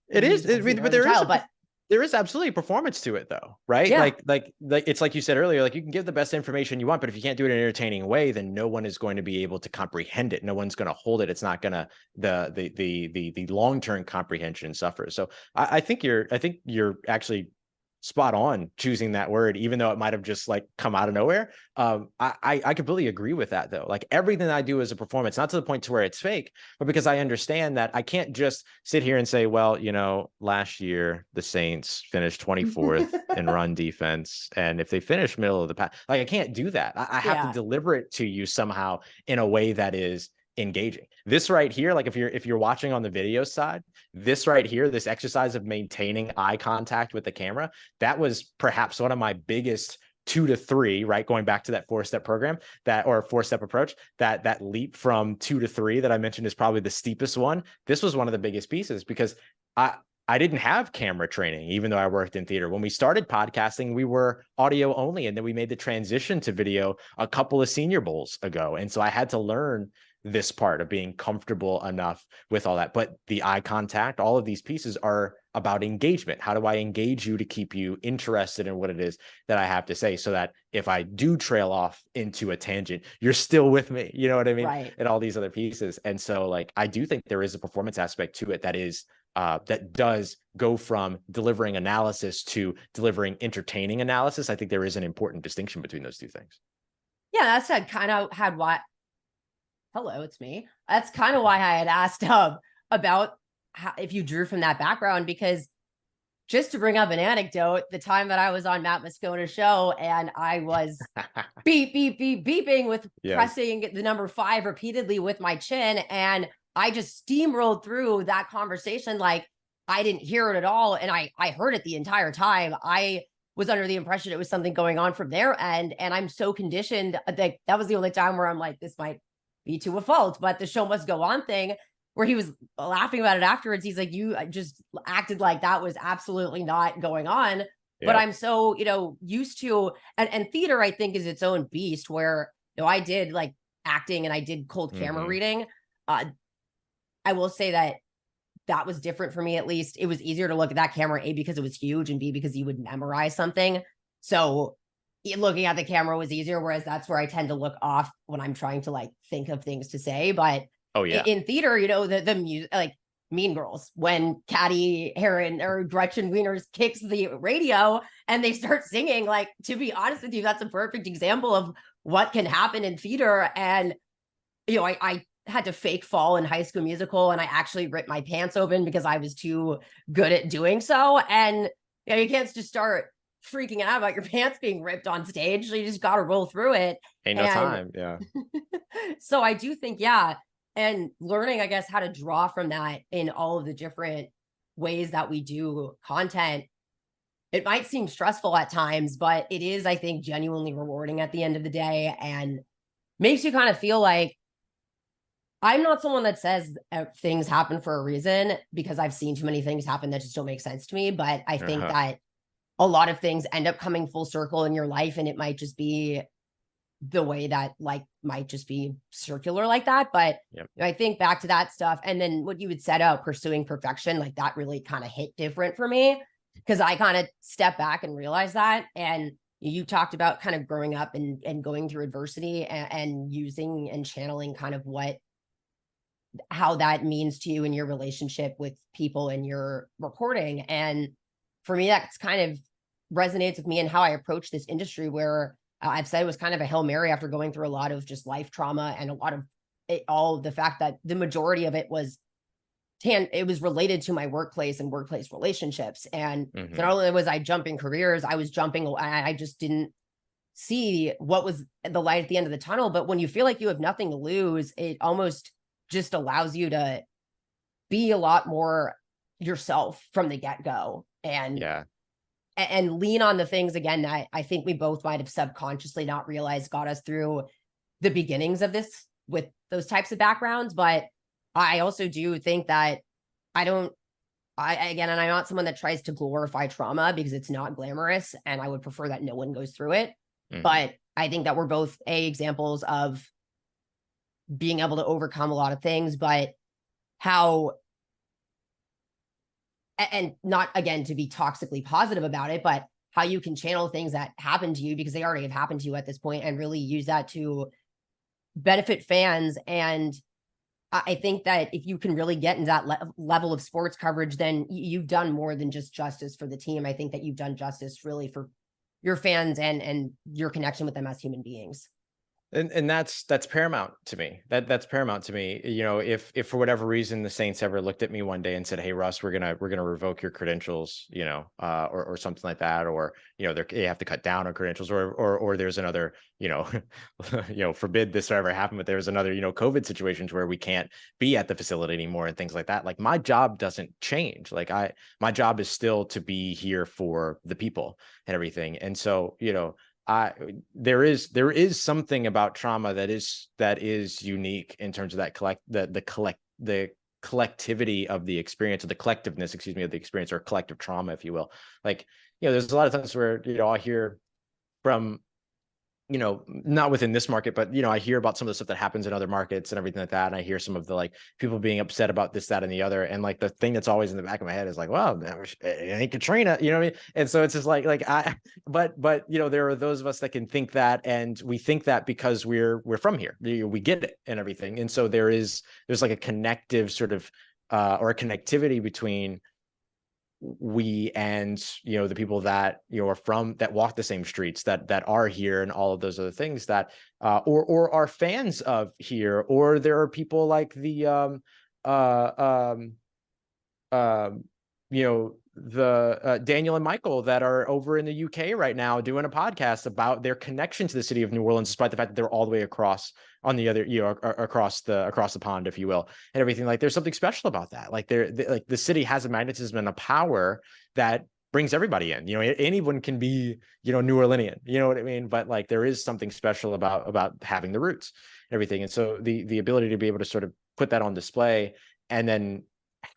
it is, but there is absolutely performance to it though, right? Yeah. Like it's like you said earlier, like you can give the best information you want, but if you can't do it in an entertaining way, then no one is going to be able to comprehend it. No one's going to hold it. It's not going to, the long-term comprehension suffers. So I think you're actually spot on choosing that word, even though it might have just like come out of nowhere. I completely agree with that though. Like everything I do is a performance, not to the point to where it's fake, but because I understand that I can't just sit here and say, well, last year the Saints finished 24th in run defense, and if they finish middle of the pack, like I can't do that. I have to deliver it to you somehow in a way that is engaging. This right here, like if you're watching on the video side, this right here, this exercise of maintaining eye contact with the camera, that was perhaps one of my biggest 2 to 3, right? Going back to that 4-step program, or 4-step approach, that leap from 2 to 3 that I mentioned is probably the steepest one. This was one of the biggest pieces because I didn't have camera training, even though I worked in theater. When we started podcasting, we were audio only, and then we made the transition to video a couple of Senior Bowls ago. And so I had to learn this part of being comfortable enough with all that. But the eye contact, all of these pieces are about engagement. How do I engage you to keep you interested in what it is that I have to say, so that if I do trail off into a tangent, you're still with me, you know what I mean? Right. And all these other pieces. And so like, I do think there is a performance aspect to it that is, that does go from delivering analysis to delivering entertaining analysis. I think there is an important distinction between those two things. Yeah, that's kind of had what, hello, it's me. That's kind of why I had asked about how, if you drew from that background, because just to bring up an anecdote, the time that I was on Matt Moscona's show and I was beeping with pressing the number 5 repeatedly with my chin, and I just steamrolled through that conversation like I didn't hear it at all. And I heard it the entire time. I was under the impression it was something going on from their end. And I'm so conditioned that that was the only time where I'm like, this might be to a fault, but the show must go on thing, where he was laughing about it afterwards. He's like, you just acted like that was absolutely not going on. Yep. But I'm so, used to, and theater, I think, is its own beast where, I did like acting and I did cold camera reading. I will say that was different for me. At least it was easier to look at that camera, A, because it was huge, and B, because you would memorize something. So looking at the camera was easier, whereas that's where I tend to look off when I'm trying to like think of things to say. But in theater, the music, like Mean Girls, when Caddy Heron or Gretchen Wieners kicks the radio and they start singing, like, to be honest with you, that's a perfect example of what can happen in theater. And, I had to fake fall in High School Musical, and I actually ripped my pants open because I was too good at doing so. And you can't just start freaking out about your pants being ripped on stage. So you just got to roll through it. Ain't no time. Yeah. So I do think, and learning, I guess, how to draw from that in all of the different ways that we do content. It might seem stressful at times, but it is, I think, genuinely rewarding at the end of the day, and makes you kind of feel like, I'm not someone that says things happen for a reason, because I've seen too many things happen that just don't make sense to me. But I think that a lot of things end up coming full circle in your life, and it might just be the way that like might just be circular like that. But Yep. I think back to that stuff. And then what you would set out pursuing perfection, like that really kind of hit different for me because I kind of stepped back and realized that. And you talked about kind of growing up and going through adversity and using and channeling kind of how that means to you in your relationship with people in your reporting. And for me, that's kind of resonates with me and how I approach this industry where I've said it was kind of a Hail Mary after going through a lot of just life trauma and a lot of all of the fact that the majority of it was it was related to my workplace and workplace relationships. And so not only was I jumping careers, I was jumping, I just didn't see what was the light at the end of the tunnel. But when you feel like you have nothing to lose, it almost just allows you to be a lot more yourself from the get-go and lean on the things again that I think we both might have subconsciously not realized got us through the beginnings of this with those types of backgrounds. But I also do think that again, and I'm not someone that tries to glorify trauma because it's not glamorous and I would prefer that no one goes through it. But I think that we're both examples of being able to overcome a lot of things, but how, and not again to be toxically positive about it, but how you can channel things that happen to you because they already have happened to you at this point and really use that to benefit fans. And I think that if you can really get into that level of sports coverage, then you've done more than just justice for the team. I think that you've done justice really for your fans and your connection with them as human beings. And that's paramount to me. That's paramount to me. You know, if for whatever reason the Saints ever looked at me one day and said, "Hey Russ, we're gonna revoke your credentials," you know, or something like that, or you know, they have to cut down on credentials, or there's another, you know, forbid this ever happen, but there's another, you know, COVID situations where we can't be at the facility anymore and things like that. Like my job doesn't change. Like my job is still to be here for the people and everything. And so, you know, there is something about trauma that is unique in terms of that the collectivity of the experience, or the collectiveness, excuse me, of the experience, or collective trauma, if you will. Like, you know, there's a lot of times where, you know, I hear from, you know, not within this market, but, you know, I hear about some of the stuff that happens in other markets and everything like that. And I hear some of the like people being upset about this, that, and the other. And like the thing that's always in the back of my head is like, well, it ain't Katrina, you know what I mean? And so it's just but you know, there are those of us that can think that, and we think that because we're from here, we get it and everything. And so there's like a connective sort of, or a connectivity between we and, you know, the people that, you know, are from, that walk the same streets, that are here, and all of those other things that or are fans of here, or there are people like the you know, the Daniel and Michael that are over in the UK right now doing a podcast about their connection to the city of New Orleans, despite the fact that they're all the way across on the other, you know, across the pond, if you will, and everything. Like there's something special about that. Like like the city has a magnetism and a power that brings everybody in. You know, anyone can be, you know, New Orleanian, you know what I mean? But like there is something special about having the roots and everything. And so the ability to be able to sort of put that on display and then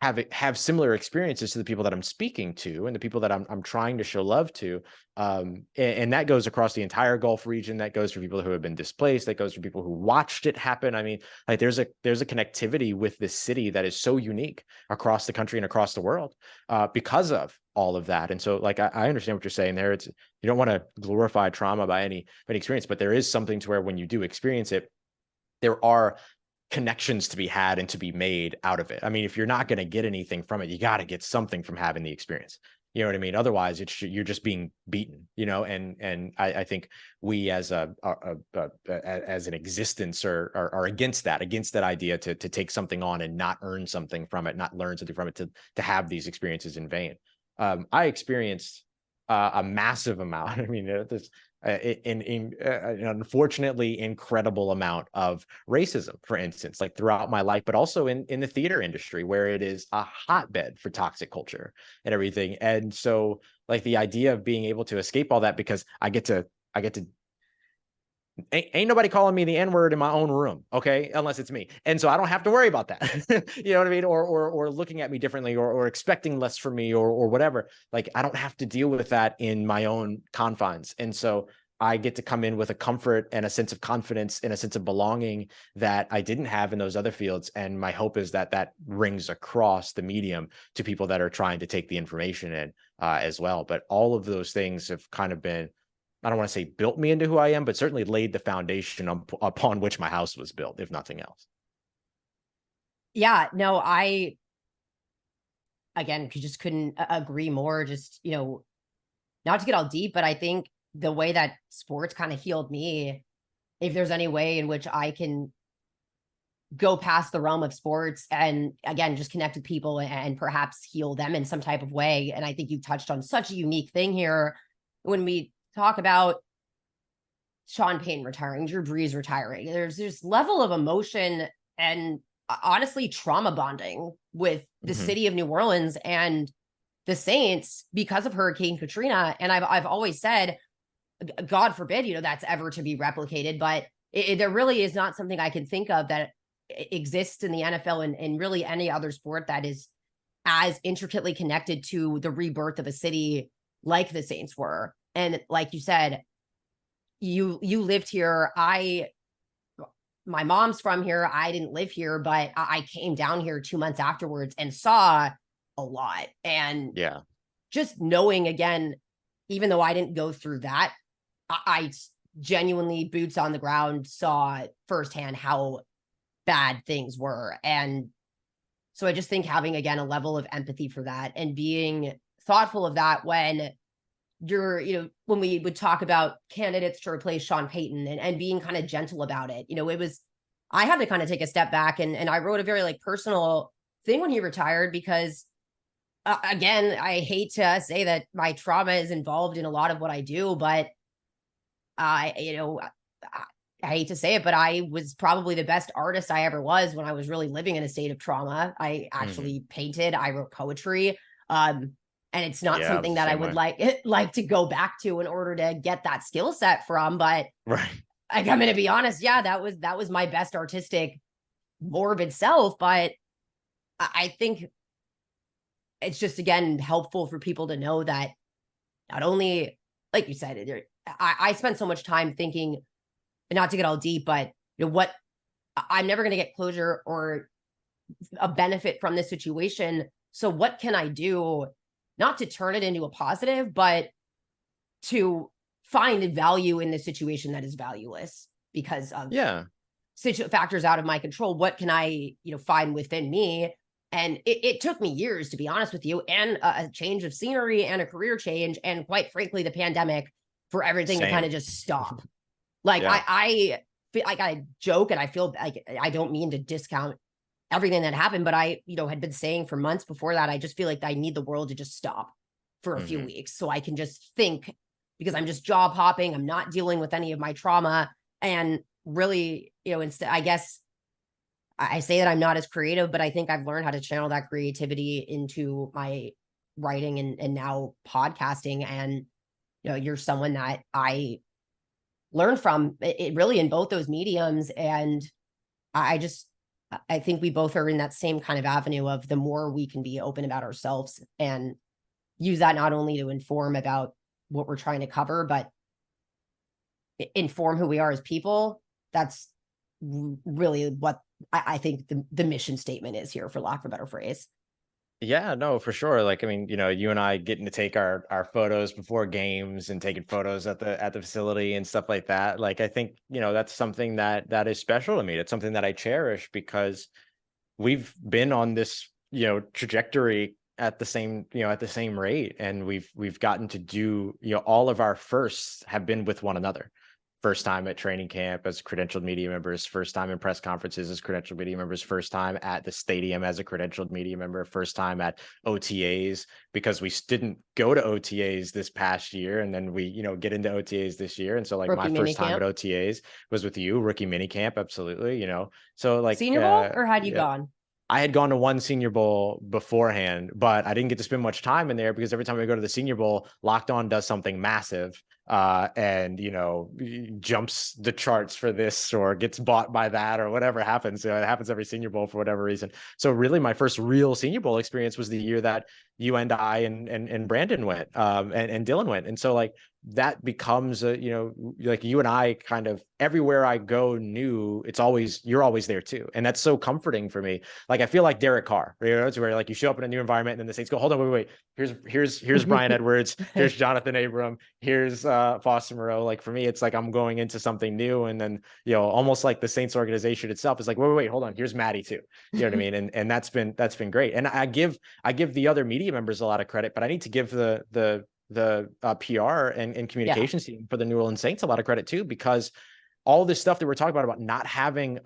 have similar experiences to the people that I'm speaking to and the people that I'm trying to show love to. And that goes across the entire Gulf region. That goes for people who have been displaced. That goes for people who watched it happen. I mean, like there's a connectivity with this city that is so unique across the country and across the world because of all of that. And so like, I understand what you're saying there. It's, you don't want to glorify trauma by any experience, but there is something to where when you do experience it, there are connections to be had and to be made out of it. I mean, if you're not going to get anything from it, you got to get something from having the experience. You know what I mean? Otherwise, you're just being beaten. You know, and I think we as as an existence are against that idea to take something on and not earn something from it, not learn something from it, to have these experiences in vain. I experienced a massive amount. I mean, this an unfortunately incredible amount of racism, for instance, like throughout my life, but also in the theater industry, where it is a hotbed for toxic culture and everything. And so like the idea of being able to escape all that, because I get to ain't nobody calling me the N-word in my own room, okay, unless it's me. And so I don't have to worry about that. You know what I mean? Or looking at me differently, or expecting less from me, or whatever. Like I don't have to deal with that in my own confines. And so I get to come in with a comfort and a sense of confidence and a sense of belonging that I didn't have in those other fields. And my hope is that that rings across the medium to people that are trying to take the information in as well. But all of those things have kind of been, I don't want to say built me into who I am, but certainly laid the foundation upon which my house was built, if nothing else. Yeah, no, I again just couldn't agree more. Just, not to get all deep, but I think the way that sports kind of healed me, if there's any way in which I can go past the realm of sports and again just connect with people and perhaps heal them in some type of way. And I think you touched on such a unique thing here when we talk about Sean Payton retiring, Drew Brees retiring. There's this level of emotion and honestly trauma bonding with the city of New Orleans and the Saints because of Hurricane Katrina. And I've always said, God forbid, that's ever to be replicated, but there really is not something I can think of that exists in the NFL and really any other sport that is as intricately connected to the rebirth of a city like the Saints were. And like you said, you lived here. My mom's from here. I didn't live here, but I came down here 2 months afterwards and saw a lot. And Yeah. just knowing again, even though I didn't go through that, I genuinely boots on the ground saw firsthand how bad things were. And so I just think having again a level of empathy for that and being thoughtful of that when when we would talk about candidates to replace Sean Payton and being kind of gentle about it, I had to kind of take a step back and I wrote a very personal thing when he retired because again, I hate to say that my trauma is involved in a lot of what I do, but I hate to say it, but I was probably the best artist I ever was when I was really living in a state of trauma. I actually painted, I wrote poetry. And it's not Yeah, something that I would like to go back to in order to get that skill set from. But right. I'm going to be honest. Yeah, that was my best artistic morbid self. But I think it's just, again, helpful for people to know that not only, like you said, I spent so much time thinking, not to get all deep, but what I'm never going to get closure or a benefit from this situation. So what can I do not to turn it into a positive, but to find value in the situation that is valueless because of factors out of my control? What can I, find within me? And it took me years, to be honest with you, and a change of scenery and a career change. And quite frankly, the pandemic for everything to kind of just stop. I feel like I joke and I feel like I don't mean to discount everything that happened, but I, had been saying for months before that, I just feel like I need the world to just stop for a few weeks so I can just think, because I'm just job hopping. I'm not dealing with any of my trauma. And really, instead, I guess I say that I'm not as creative, but I think I've learned how to channel that creativity into my writing and now podcasting. And, you're someone that I learned from it really in both those mediums. And I think we both are in that same kind of avenue of the more we can be open about ourselves and use that not only to inform about what we're trying to cover, but inform who we are as people. That's really what I think the mission statement is here, for lack of a better phrase. Yeah, no, for sure. You and I getting to take our photos before games and taking photos at the facility and stuff like that. I think, that's something that is special to me. It's something that I cherish because we've been on this, trajectory at the same rate. And we've gotten to do, all of our firsts have been with one another. First time at training camp as credentialed media members, first time in press conferences as credentialed media members, first time at the stadium as a credentialed media member, first time at OTAs, because we didn't go to OTAs this past year. And then we, get into OTAs this year. And so my first time at OTAs was with you, rookie mini camp. Absolutely. So Senior Bowl, or had you gone? I had gone to one Senior Bowl beforehand, but I didn't get to spend much time in there because every time we go to the Senior Bowl, Locked On does something massive and jumps the charts for this or gets bought by that or whatever happens. It happens every Senior Bowl for whatever reason. So really, my first real Senior Bowl experience was the year that you and I and Brandon went, and Dylan went, and so like that becomes like you and I kind of everywhere I go knew you're always there too, and that's so comforting for me. Like I feel like Derek Carr, it's where like you show up in a new environment and then the Saints go, hold on, wait, here's Brian Edwards, here's Jonathan Abram, here's Foster Moreau. Like for me, it's like I'm going into something new, and then almost like the Saints organization itself is like, wait, hold on, here's Maddy too. You know what I mean? And that's been great. And I give the other media members a lot of credit, but I need to give the PR and communications team for the New Orleans Saints a lot of credit too, because all this stuff that we're talking about not having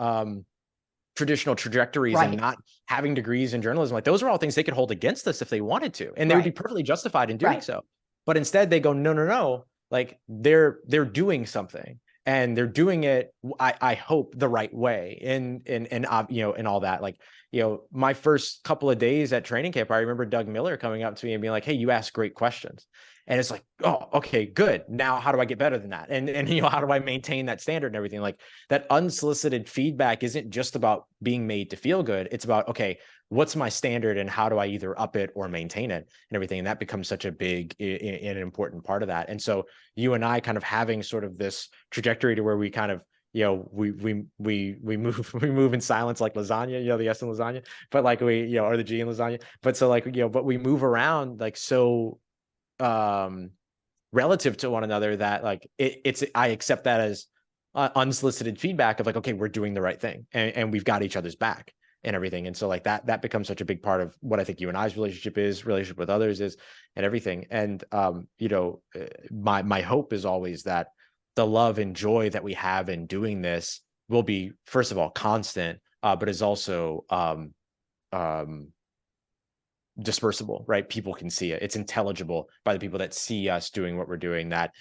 traditional trajectories and not having degrees in journalism, like those are all things they could hold against us if they wanted to, and they would be perfectly justified in doing so. But instead they go, no, like they're doing something, and they're doing it, I hope, the right way, and all that. Like my first couple of days at training camp, I remember Doug Miller coming up to me and being like, hey, you ask great questions. And it's like, oh, okay, good. Now, how do I get better than that? And how do I maintain that standard and everything? Like that unsolicited feedback isn't just about being made to feel good. It's about, okay, what's my standard and how do I either up it or maintain it and everything? And that becomes such a big and important part of that. And so you and I kind of having sort of this trajectory to where we kind of, we move in silence like lasagna, the S in lasagna, but like we, or the G in lasagna. But so like, but we move around like so relative to one another that like I accept that as unsolicited feedback of like, okay, we're doing the right thing, and we've got each other's back and everything. And so like that becomes such a big part of what I think you and I's relationship with others is, and everything. And my hope is always that the love and joy that we have in doing this will be, first of all, constant, but is also dispersible, right? People can see it. It's intelligible by the people that see us doing what we're doing, that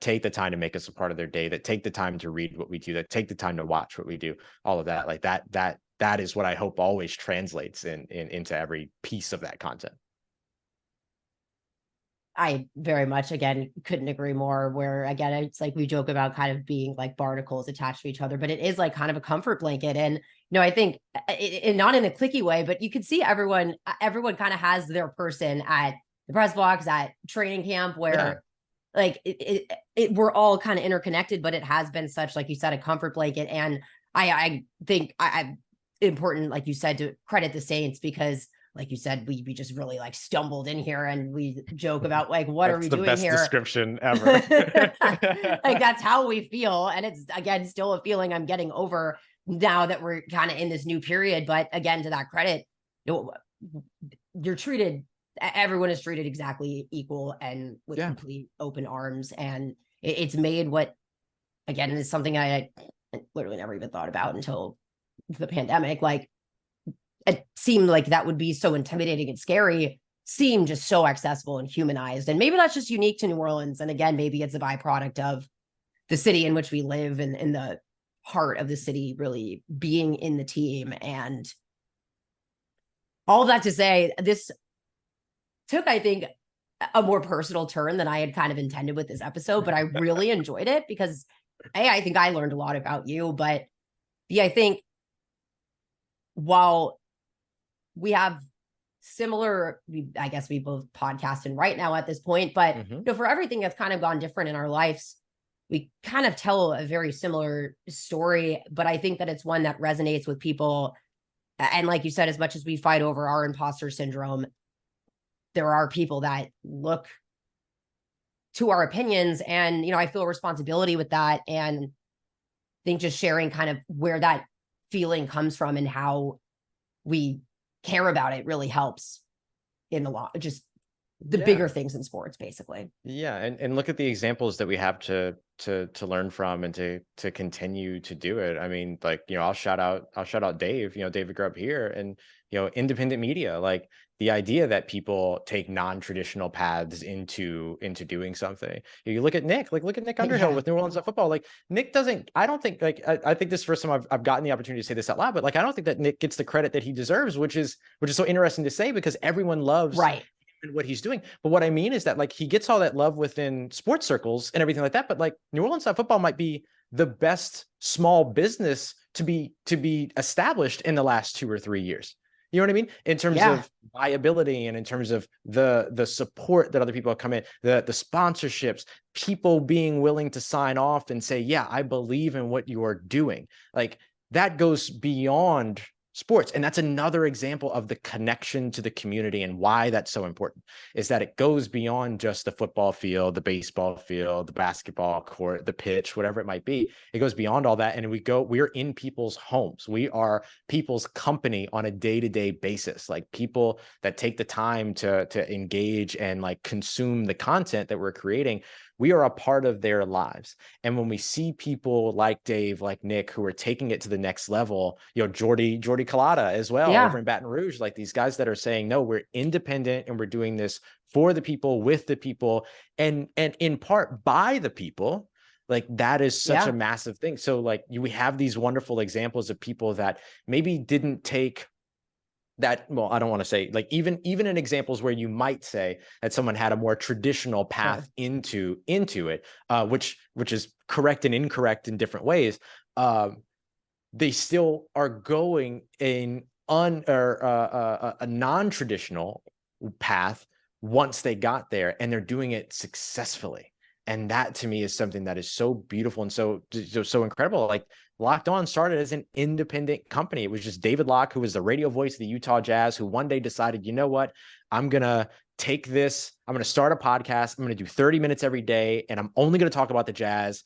take the time to make us a part of their day, that take the time to read what we do, that take the time to watch what we do, all of that. Like that is what I hope always translates into every piece of that content. I very much, again, couldn't agree more, where again, it's like we joke about kind of being like barnacles attached to each other, but it is like kind of a comfort blanket. And I think not in a cliquey way, but you can see everyone kind of has their person at the press box, at training camp, where like we're all kind of interconnected, but it has been such, like you said, a comfort blanket. And I think I important, like you said, to credit the Saints, because like you said, we just really like stumbled in here, and we joke about like, what are we doing here? That's the best description ever. Like that's how we feel. And it's, again, still a feeling I'm getting over now that we're kind of in this new period. But again, to that credit, everyone is treated exactly equal and with complete open arms. And it's made what, again, is something I literally never even thought about until the pandemic. Like, it seemed like that would be so intimidating and scary, seemed just so accessible and humanized. And maybe that's just unique to New Orleans. And again, maybe it's a byproduct of the city in which we live, and in the heart of the city really being in the team. And all of that to say, this took, I think, a more personal turn than I had kind of intended with this episode, but I really enjoyed it because I think I learned a lot about you. But I think while we have similar, I guess we both podcast and right now at this point, but for everything that's kind of gone different in our lives, we kind of tell a very similar story. But I think that it's one that resonates with people. And like you said, as much as we fight over our imposter syndrome, there are people that look to our opinions, and I feel a responsibility with that. And I think just sharing kind of where that feeling comes from and how we care about it really helps in the long, just the bigger things in sports, basically. Yeah. And look at the examples that we have to learn from, and to continue to do it. I mean, like, I'll shout out Dave. David grew up here, and independent media, like the idea that people take non-traditional paths into doing something. You look at Nick, look at Nick Underhill with New Orleans football. Like Nick doesn't, I don't think, like, I think this is the first time I've gotten the opportunity to say this out loud, but like, I don't think that Nick gets the credit that he deserves, which is so interesting to say, because everyone loves in what he's doing. But what I mean is that like he gets all that love within sports circles and everything like that. But like New Orleans football might be the best small business to be established in the last 2 or 3 years. You know what I mean? In terms Yeah. of viability and in terms of the support that other people have come in, the sponsorships, people being willing to sign off and say, yeah, I believe in what you are doing. Like that goes beyond sports. And that's another example of the connection to the community and why that's so important, is that it goes beyond just the football field, the baseball field, the basketball court, the pitch, whatever it might be. It goes beyond all that. And we're in people's homes. We are people's company on a day-to-day basis, like people that take the time to engage and like consume the content that we're creating. We are a part of their lives. And when we see people like Dave, like Nick, who are taking it to the next level, Jordy Collada as well over in Baton Rouge, like these guys that are saying, no, we're independent and we're doing this for the people, with the people, and in part by the people. Like that is such a massive thing. So like we have these wonderful examples of people that maybe didn't take that, well, I don't want to say like even in examples where you might say that someone had a more traditional path into it, which is correct and incorrect in different ways. They still are going in a non-traditional path once they got there, and they're doing it successfully. And that to me is something that is so beautiful and so incredible. Like Locked On started as an independent company. It was just David Locke, who was the radio voice of the Utah Jazz, who one day decided, you know what, I'm going to take this, I'm going to start a podcast. I'm going to do 30 minutes every day, and I'm only going to talk about the Jazz.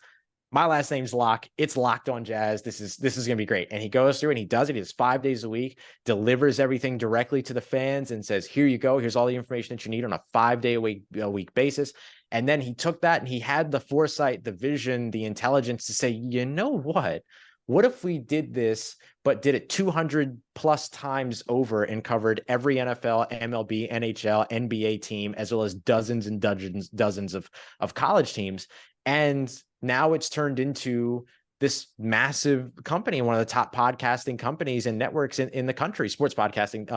My last name's Locke. It's Locked On Jazz. This is going to be great. And he goes through and he does it. He does 5 days a week, delivers everything directly to the fans and says, here you go. Here's all the information that you need on a 5-day a week basis. And then he took that and he had the foresight, the vision, the intelligence to say, you know what? What if we did this, but did it 200 plus times over and covered every NFL, MLB, NHL, NBA team, as well as dozens and dozens of college teams? And now it's turned into this massive company, one of the top podcasting companies and networks in the country, sports podcasting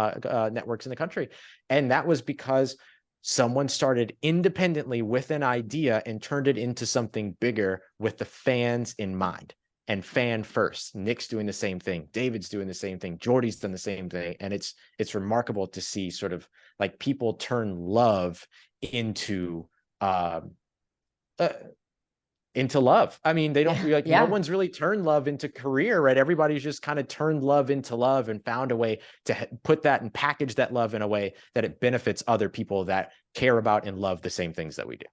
networks in the country. And that was because someone started independently with an idea and turned it into something bigger with the fans in mind. And fan first. Nick's doing the same thing. David's doing the same thing. Jordy's done the same thing. And it's remarkable to see sort of like people turn love into love. I mean, they don't like no one's really turned love into career, right? Everybody's just kind of turned love into love and found a way to put that and package that love in a way that it benefits other people that care about and love the same things that we do.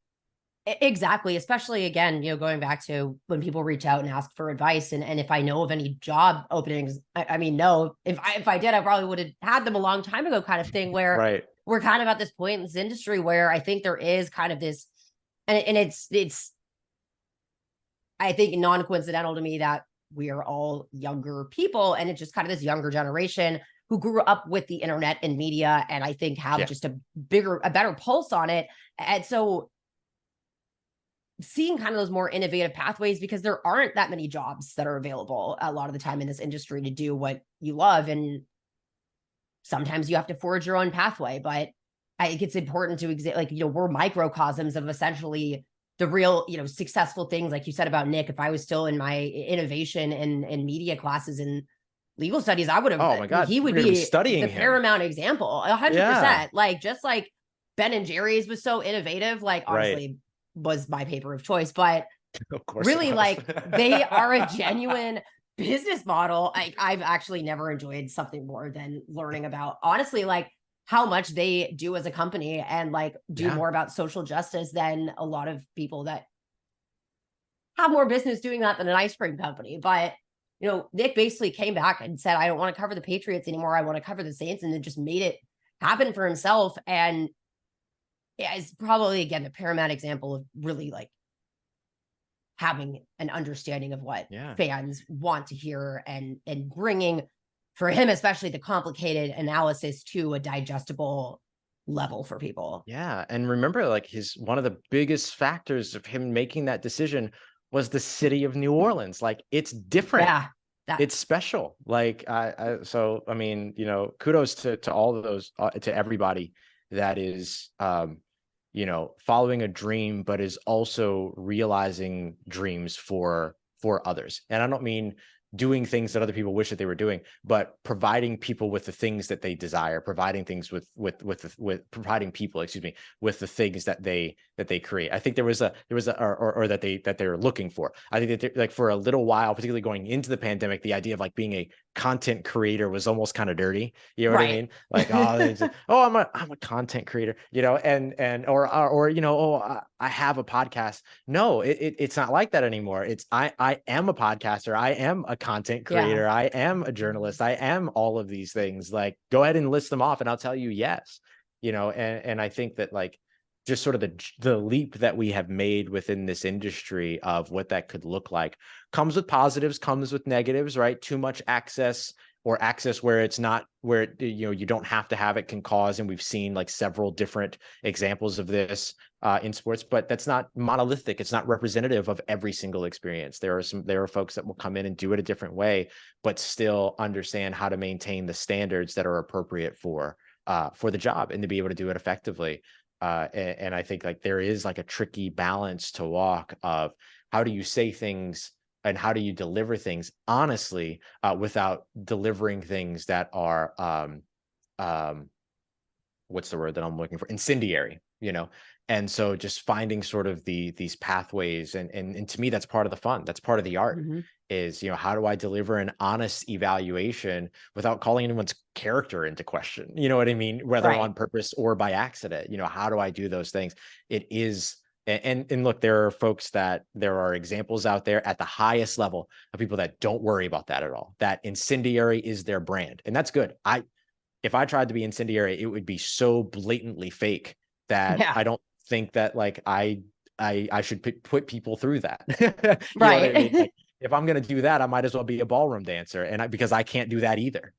Exactly. Especially again, going back to when people reach out and ask for advice, and if I know of any job openings, I mean, no, if I did, I probably would have had them a long time ago, kind of thing, where we're kind of at this point in this industry where I think there is kind of this, and it's I think non-coincidental to me that we are all younger people, and it's just kind of this younger generation who grew up with the internet and media, and I think have just a better pulse on it. And so seeing kind of those more innovative pathways, because there aren't that many jobs that are available a lot of the time in this industry to do what you love. And sometimes you have to forge your own pathway, but I think it's important to we're microcosms of essentially the real, successful things. Like you said about Nick, if I was still in my innovation and media classes and legal studies, I would have, oh my God, he would be studying the paramount example, 100%. Like, just like Ben and Jerry's was so innovative, like honestly, was my paper of choice, but of course really like they are a genuine business model. I've actually never enjoyed something more than learning about, honestly, like how much they do as a company and like do more about social justice than a lot of people that have more business doing that than an ice cream company. But Nick basically came back and said, I don't want to cover the Patriots anymore. I want to cover the Saints, and then just made it happen for himself. And it's probably, again, the paramount example of really like having an understanding of what fans want to hear and bringing, for him especially, the complicated analysis to a digestible level for people. Yeah. And remember, like one of the biggest factors of him making that decision was the city of New Orleans. Like, it's different. Yeah. It's special. Like, so, I mean, kudos to all of those, to everybody that is, following a dream, but is also realizing dreams for others. And I don't mean doing things that other people wish that they were doing, but providing people with the things that they desire, providing things with providing people, excuse me, with the things that they create. I think there was a or that they're looking for. I think that like for a little while, particularly going into the pandemic, the idea of like being a content creator was almost kind of dirty. You know what I mean? Like, oh, I'm a content creator, I have a podcast. No, it's not like that anymore. It's I am a podcaster. I am a content creator. Yeah. I am a journalist. I am all of these things. Like, go ahead and list them off and I'll tell you yes. And I think that like just sort of the leap that we have made within this industry of what that could look like comes with positives, comes with negatives, right? Too much access or access where it's not, where you don't have to have it, can cause, and we've seen like several different examples of this in sports, but that's not monolithic. It's not representative of every single experience. There are folks that will come in and do it a different way, but still understand how to maintain the standards that are appropriate for the job and to be able to do it effectively. And I think like there is like a tricky balance to walk of how do you say things and how do you deliver things honestly without delivering things that are what's the word that I'm looking for? Incendiary, And so just finding sort of these pathways, and to me, that's part of the fun. That's part of the art. Mm-hmm. Is, how do I deliver an honest evaluation without calling anyone's character into question? You know what I mean? Whether Right. on purpose or by accident, how do I do those things? It is, and look, there are examples out there at the highest level of people that don't worry about that at all. That incendiary is their brand. And that's good. If I tried to be incendiary, it would be so blatantly fake that Yeah. I don't think that like I should put people through that. You know what I mean? Right. Like, if I'm going to do that, I might as well be a ballroom dancer, and because I can't do that either,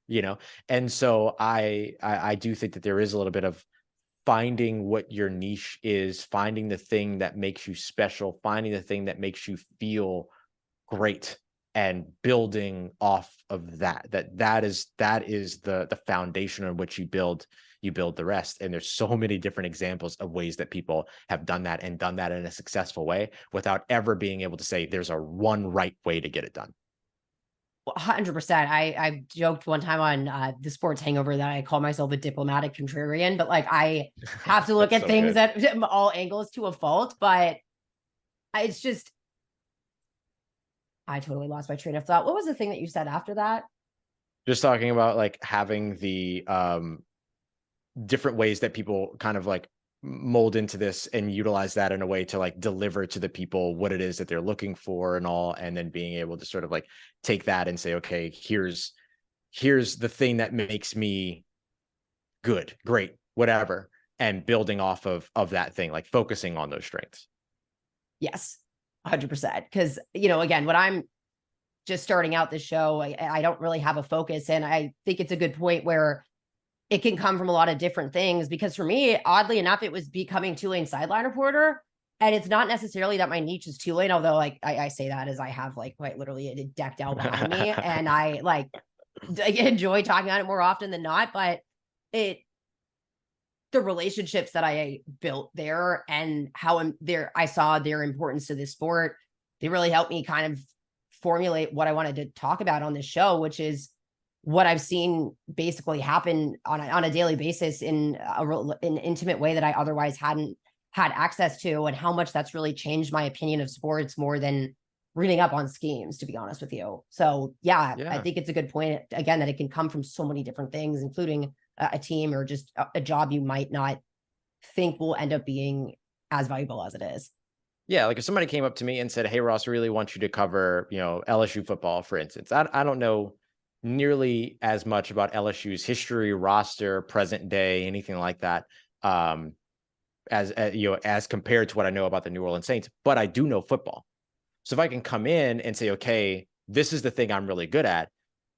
And so I do think that there is a little bit of finding what your niche is, finding the thing that makes you special, finding the thing that makes you feel great, and building off of that is the foundation on which you build the rest. And there's so many different examples of ways that people have done that and done that in a successful way without ever being able to say there's a one right way to get it done. 100%. I joked one time on the Sports Hangover that I call myself a diplomatic contrarian, but like I have to look at So things good. at all angles to a fault. But it's just, I totally lost my train of thought. What was the thing that you said after that? Just talking about like having the different ways that people kind of like mold into this and utilize that in a way to like deliver to the people what it is that they're looking for and all, and then being able to sort of like take that and say, okay, here's the thing that makes me good, great, whatever, and building off of that thing, like focusing on those strengths. Yes, 100%. Because, again, when I'm just starting out this show, I don't really have a focus. And I think it's a good point where it can come from a lot of different things, because for me, oddly enough, it was becoming Tulane sideline reporter. And it's not necessarily that my niche is Tulane, although like I say that as I have like quite literally it decked out behind me. And I like enjoy talking about it more often than not. But the relationships that I built there and how I saw their importance to this sport, they really helped me kind of formulate what I wanted to talk about on this show, which is what I've seen basically happen on a daily basis in an intimate way that I otherwise hadn't had access to, and how much that's really changed my opinion of sports more than reading up on schemes, to be honest with you. So yeah, I think it's a good point again, that it can come from so many different things, including a team or just a job you might not think will end up being as valuable as it is. Yeah, like if somebody came up to me and said, "Hey, Ross, I really want you to cover, LSU football," for instance. I don't know nearly as much about LSU's history, roster, present day, anything like that, as compared to what I know about the New Orleans Saints. But I do know football, so if I can come in and say, "Okay, this is the thing I'm really good at,"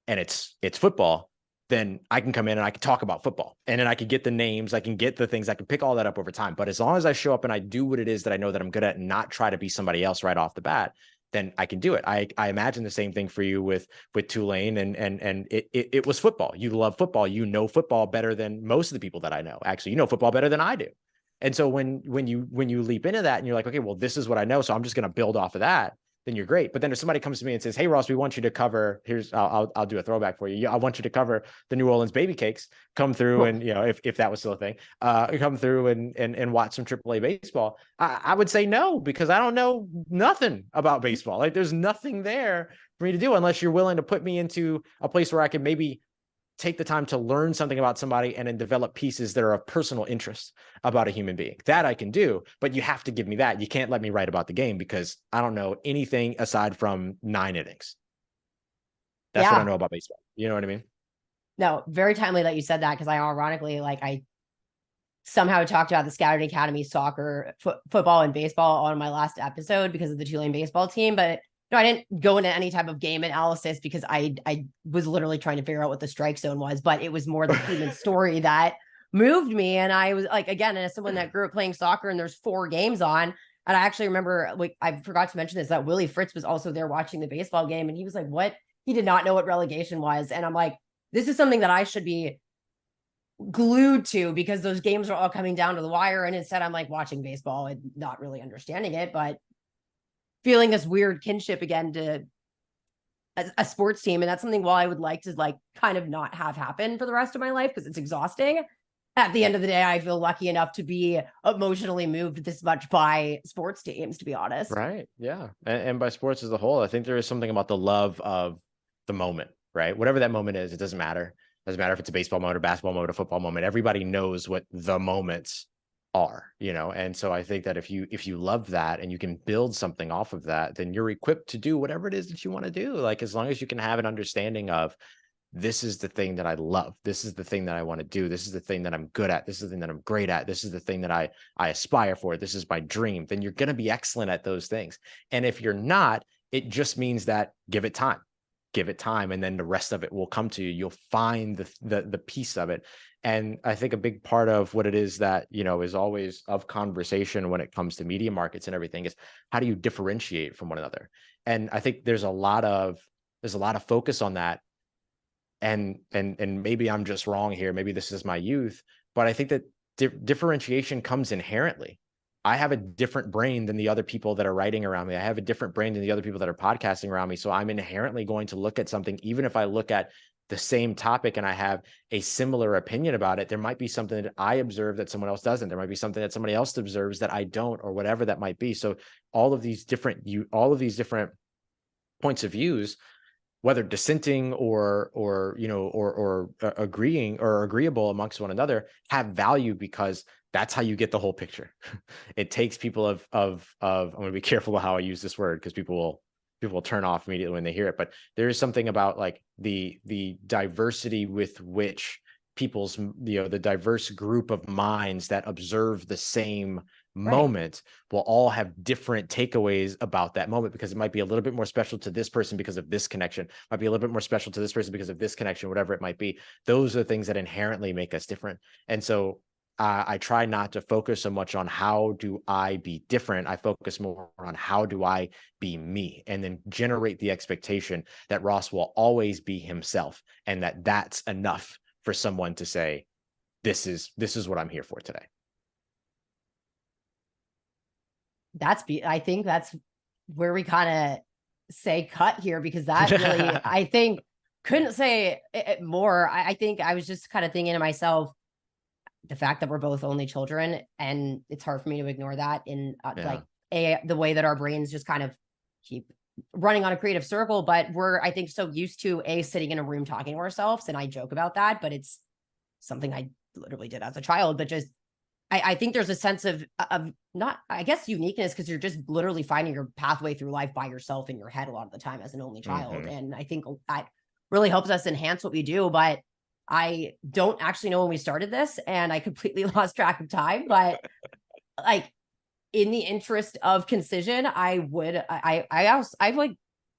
and it's football, then I can come in and I can talk about football, and then I can get the names, I can get the things, I can pick all that up over time. But as long as I show up and I do what it is that I know that I'm good at and not try to be somebody else right off the bat, then I can do it. I imagine the same thing for you with Tulane, and it was football. You love football. You know football better than most of the people that I know. Actually, you know football better than I do. And so when you leap into that and you're like, okay, well, this is what I know, so I'm just going to build off of that, then you're great. But then if somebody comes to me and says, hey, Ross, we want you to cover, I'll do a throwback for you. I want you to cover the New Orleans Baby Cakes, come through and, if that was still a thing, come through and watch some AAA baseball. I would say no, because I don't know nothing about baseball. Like, there's nothing there for me to do unless you're willing to put me into a place where I can maybe take the time to learn something about somebody and then develop pieces that are of personal interest about a human being. That I can do, but you have to give me that. You can't let me write about the game because I don't know anything aside from 9 innings. That's what I know about baseball. You know what I mean? No, very timely that you said that, because I ironically, like, I somehow talked about the Scouting Academy soccer, football, and baseball on my last episode because of the Tulane baseball team. But no, I didn't go into any type of game analysis because I was literally trying to figure out what the strike zone was, but it was more the human story that moved me. And I was like, again, as someone that grew up playing soccer and there's 4 games on, and I actually remember, like, I forgot to mention this, that Willie Fritz was also there watching the baseball game. And he was like, what? He did not know what relegation was. And I'm like, this is something that I should be glued to, because those games are all coming down to the wire. And instead I'm like watching baseball and not really understanding it, but feeling this weird kinship again to a sports team. And that's something, while I would like to like kind of not have happen for the rest of my life because it's exhausting, at the end of the day, I feel lucky enough to be emotionally moved this much by sports teams, to be honest. Right. Yeah. And by sports as a whole, I think there is something about the love of the moment, right? Whatever that moment is, it doesn't matter. It doesn't matter if it's a baseball moment, a basketball moment, a football moment. Everybody knows what the moments are, and so I think that if you love that and you can build something off of that, then you're equipped to do whatever it is that you want to do. Like, as long as you can have an understanding of, this is the thing that I love, this is the thing that I want to do, this is the thing that I'm good at, this is the thing that I'm great at, this is the thing that I aspire for, this is my dream, then you're going to be excellent at those things. And if you're not, it just means that give it time, and then the rest of it will come to you. You'll find the piece of it. And I think a big part of what it is that, is always of conversation when it comes to media markets and everything is, how do you differentiate from one another? And I think there's a lot of focus on that. And maybe I'm just wrong here. Maybe this is my youth, but I think that differentiation comes inherently. I have a different brain than the other people that are writing around me. I have a different brain than the other people that are podcasting around me. So I'm inherently going to look at something, even if I look at the same topic and I have a similar opinion about it, there might be something that I observe that someone else doesn't. There might be something that somebody else observes that I don't, or whatever that might be. So all of these different points of views, whether dissenting or agreeing or agreeable amongst one another, have value, because that's how you get the whole picture. It takes people of I'm going to be careful of how I use this word, because people will turn off immediately when they hear it. But there is something about like the diversity with which people's, the diverse group of minds that observe the same moment will all have different takeaways about that moment, because it might be a little bit more special to this person because of this connection, might be a little bit more special to this person because of this connection, whatever it might be. Those are the things that inherently make us different. And so I try not to focus so much on how do I be different. I focus more on how do I be me, and then generate the expectation that Ross will always be himself, and that's enough for someone to say, this is what I'm here for today. I think that's where we kind of say cut here, because that really, I think, couldn't say it more. I think I was just kind of thinking to myself, the fact that we're both only children, and it's hard for me to ignore that in the way that our brains just kind of keep running on a creative circle. But we're, I think, so used to sitting in a room talking to ourselves. And I joke about that, but it's something I literally did as a child. But just, I think there's a sense of not, I guess, uniqueness, because you're just literally finding your pathway through life by yourself in your head a lot of the time as an only child. Mm-hmm. And I think that really helps us enhance what we do. But I don't actually know when we started this, and I completely lost track of time. But like, in the interest of concision, I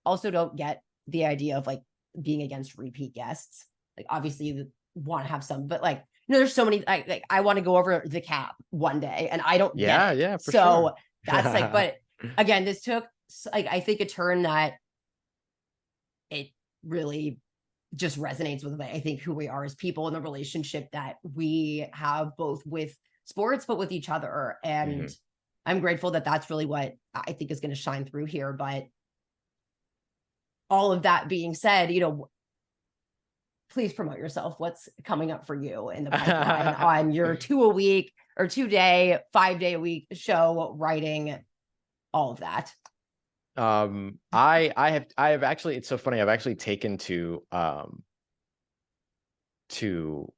also don't get the idea of like being against repeat guests. Like, obviously you want to have some, but like, there's so many, I want to go over the cap one day, and I don't get it. Yeah, for sure. That's like, but again, this took like, I think a term that it really just resonates with, I think, who we are as people and the relationship that we have both with sports, but with each other. And I'm grateful that that's really what I think is going to shine through here. But all of that being said, please promote yourself. What's coming up for you in the pipeline on your 2-a-week or 2-day, 5-day a week show, writing, all of that? I have actually, it's so funny. I've actually taken to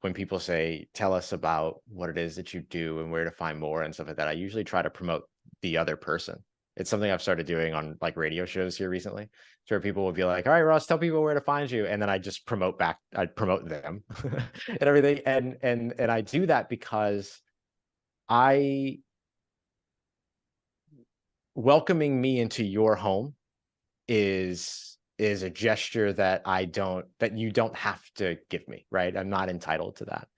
when people say, tell us about what it is that you do and where to find more and stuff like that. I usually try to promote the other person. It's something I've started doing on like radio shows here recently, where people will be like, all right, Ross, tell people where to find you. And then I just promote back, I promote them and everything. And I do that because welcoming me into your home is a gesture that you don't have to give me, right? I'm not entitled to that.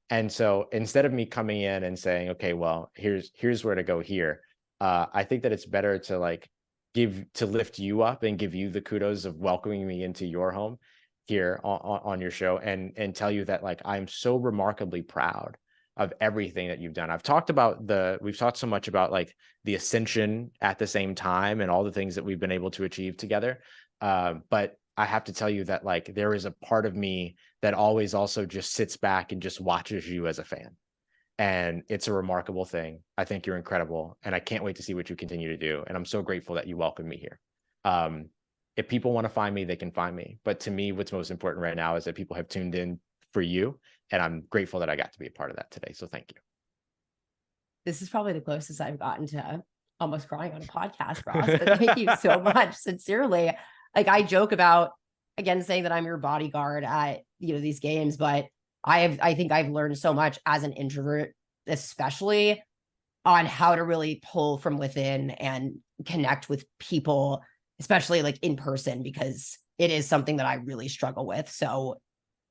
And so instead of me coming in and saying, okay, well, here's where to go here, I think that it's better to like lift you up and give you the kudos of welcoming me into your home here on your show, and tell you that like I'm so remarkably proud of everything that you've done. We've talked so much about like the ascension at the same time and all the things that we've been able to achieve together. But I have to tell you that like there is a part of me that always also just sits back and just watches you as a fan. And it's a remarkable thing. I think you're incredible. And I can't wait to see what you continue to do. And I'm so grateful that you welcome me here. If people want to find me, they can find me. But to me, what's most important right now is that people have tuned in for you. And I'm grateful that I got to be a part of that today. So thank you. This is probably the closest I've gotten to almost crying on a podcast, Ross. But thank you so much. Sincerely. Like, I joke about, again, saying that I'm your bodyguard at, these games, but I think I've learned so much as an introvert, especially on how to really pull from within and connect with people, especially like in person, because it is something that I really struggle with. So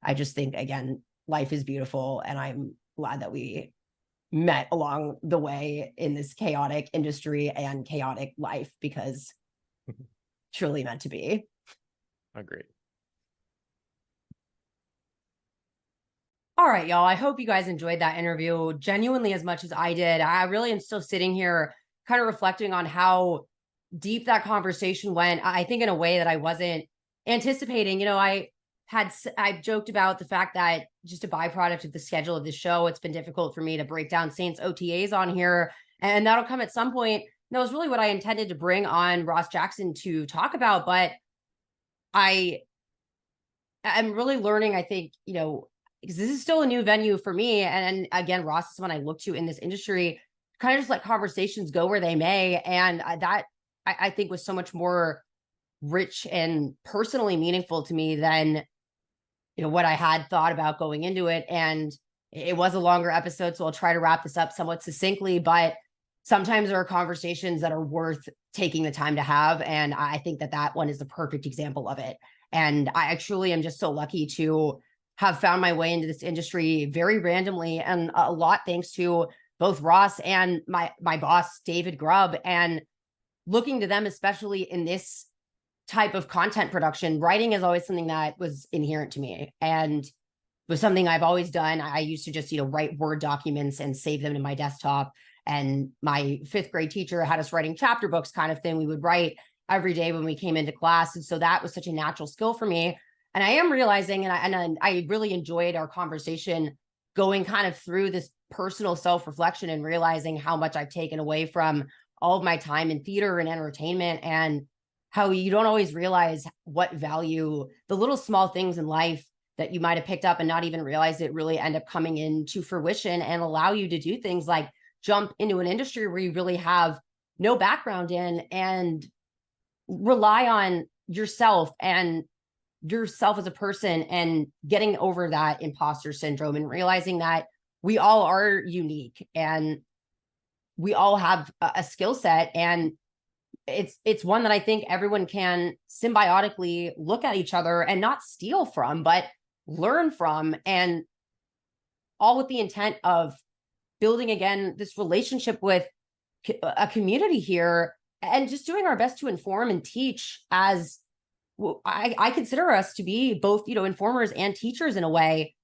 I just think, again, life is beautiful. And I'm glad that we met along the way in this chaotic industry and chaotic life, because truly meant to be. Agreed. All right, y'all. I hope you guys enjoyed that interview genuinely as much as I did. I really am still sitting here kind of reflecting on how deep that conversation went. I think in a way that I wasn't anticipating. I've joked about the fact that just a byproduct of the schedule of the show, it's been difficult for me to break down Saints OTAs on here, and that'll come at some point. That was really what I intended to bring on Ross Jackson to talk about, but I'm really learning, I think, because this is still a new venue for me. And again, Ross is someone I look to in this industry, kind of just let conversations go where they may. And that I think was so much more rich and personally meaningful to me than, what I had thought about going into it. And it was a longer episode, so I'll try to wrap this up somewhat succinctly, but sometimes there are conversations that are worth taking the time to have. And I think that one is the perfect example of it. And I actually am just so lucky to have found my way into this industry very randomly, and a lot thanks to both Ross and my boss, David Grubb, and looking to them, especially in this type of content production. Writing is always something that was inherent to me and was something I've always done. I used to just, write Word documents and save them to my desktop. And my 5th grade teacher had us writing chapter books kind of thing. We would write every day when we came into class. And so that was such a natural skill for me. And I am realizing, and I really enjoyed our conversation going kind of through this personal self-reflection and realizing how much I've taken away from all of my time in theater and entertainment, and how you don't always realize what value the little small things in life that you might have picked up and not even realize it really end up coming into fruition and allow you to do things like jump into an industry where you really have no background in, and rely on yourself and yourself as a person, and getting over that imposter syndrome and realizing that we all are unique and we all have a skill set, and it's one that I think everyone can symbiotically look at each other and not steal from, but learn from, and all with the intent of building, again, this relationship with a community here and just doing our best to inform and teach as I consider us to be both, informers and teachers in a way.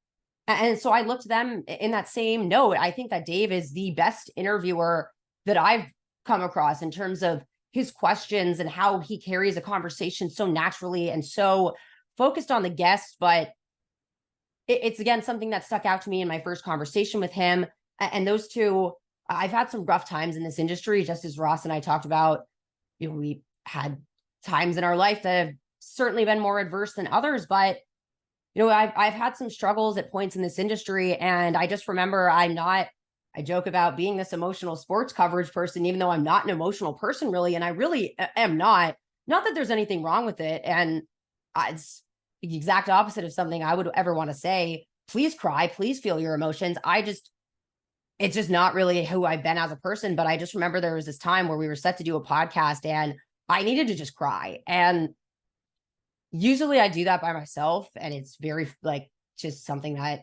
And so I looked to them in that same note. I think that Dave is the best interviewer that I've come across in terms of his questions and how he carries a conversation so naturally and so focused on the guest. But it's again something that stuck out to me in my first conversation with him. And those two, I've had some rough times in this industry, just as Ross and I talked about. We had times in our life that have certainly been more adverse than others, but I've had some struggles at points in this industry, and I just remember I joke about being this emotional sports coverage person, even though I'm not an emotional person really, and I really am not. Not that there's anything wrong with it, and it's the exact opposite of something I would ever want to say. Please cry, please feel your emotions. It's just not really who I've been as a person. But I just remember there was this time where we were set to do a podcast, and I needed to just cry. And usually I do that by myself, and it's very just something that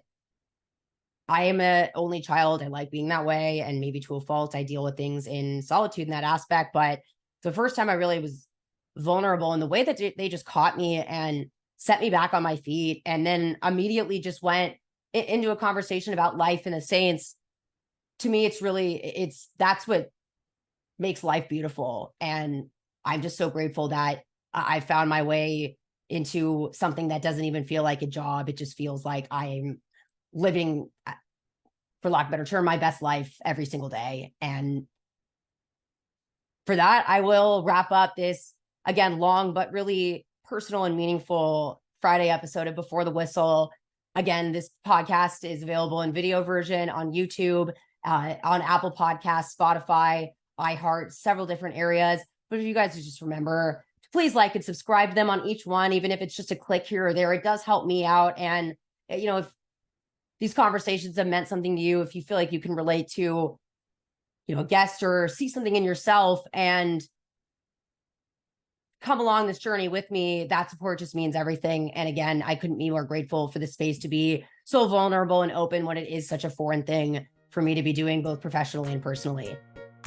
I am an only child. I like being that way, and maybe to a fault, I deal with things in solitude in that aspect. But the first time I really was vulnerable, and the way that they just caught me and set me back on my feet, and then immediately just went into a conversation about life and the Saints. To me, that's what makes life beautiful. And I'm just so grateful that I found my way into something that doesn't even feel like a job. It just feels like I'm living, for lack of a better term, my best life every single day. And for that, I will wrap up this, again, long but really personal and meaningful Friday episode of Before the Whistle. Again, this podcast is available in video version on YouTube, on Apple Podcasts, Spotify, iHeart, several different areas. But if you guys just remember, please like and subscribe to them on each one, even if it's just a click here or there. It does help me out. And, if these conversations have meant something to you, if you feel like you can relate to, a guest or see something in yourself and come along this journey with me, that support just means everything. And again, I couldn't be more grateful for the space to be so vulnerable and open when it is such a foreign thing for me to be doing, both professionally and personally.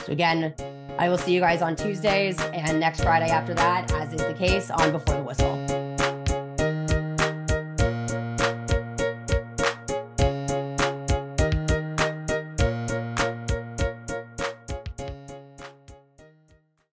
So again, I will see you guys on Tuesdays and next Friday after that, as is the case on Before the Whistle.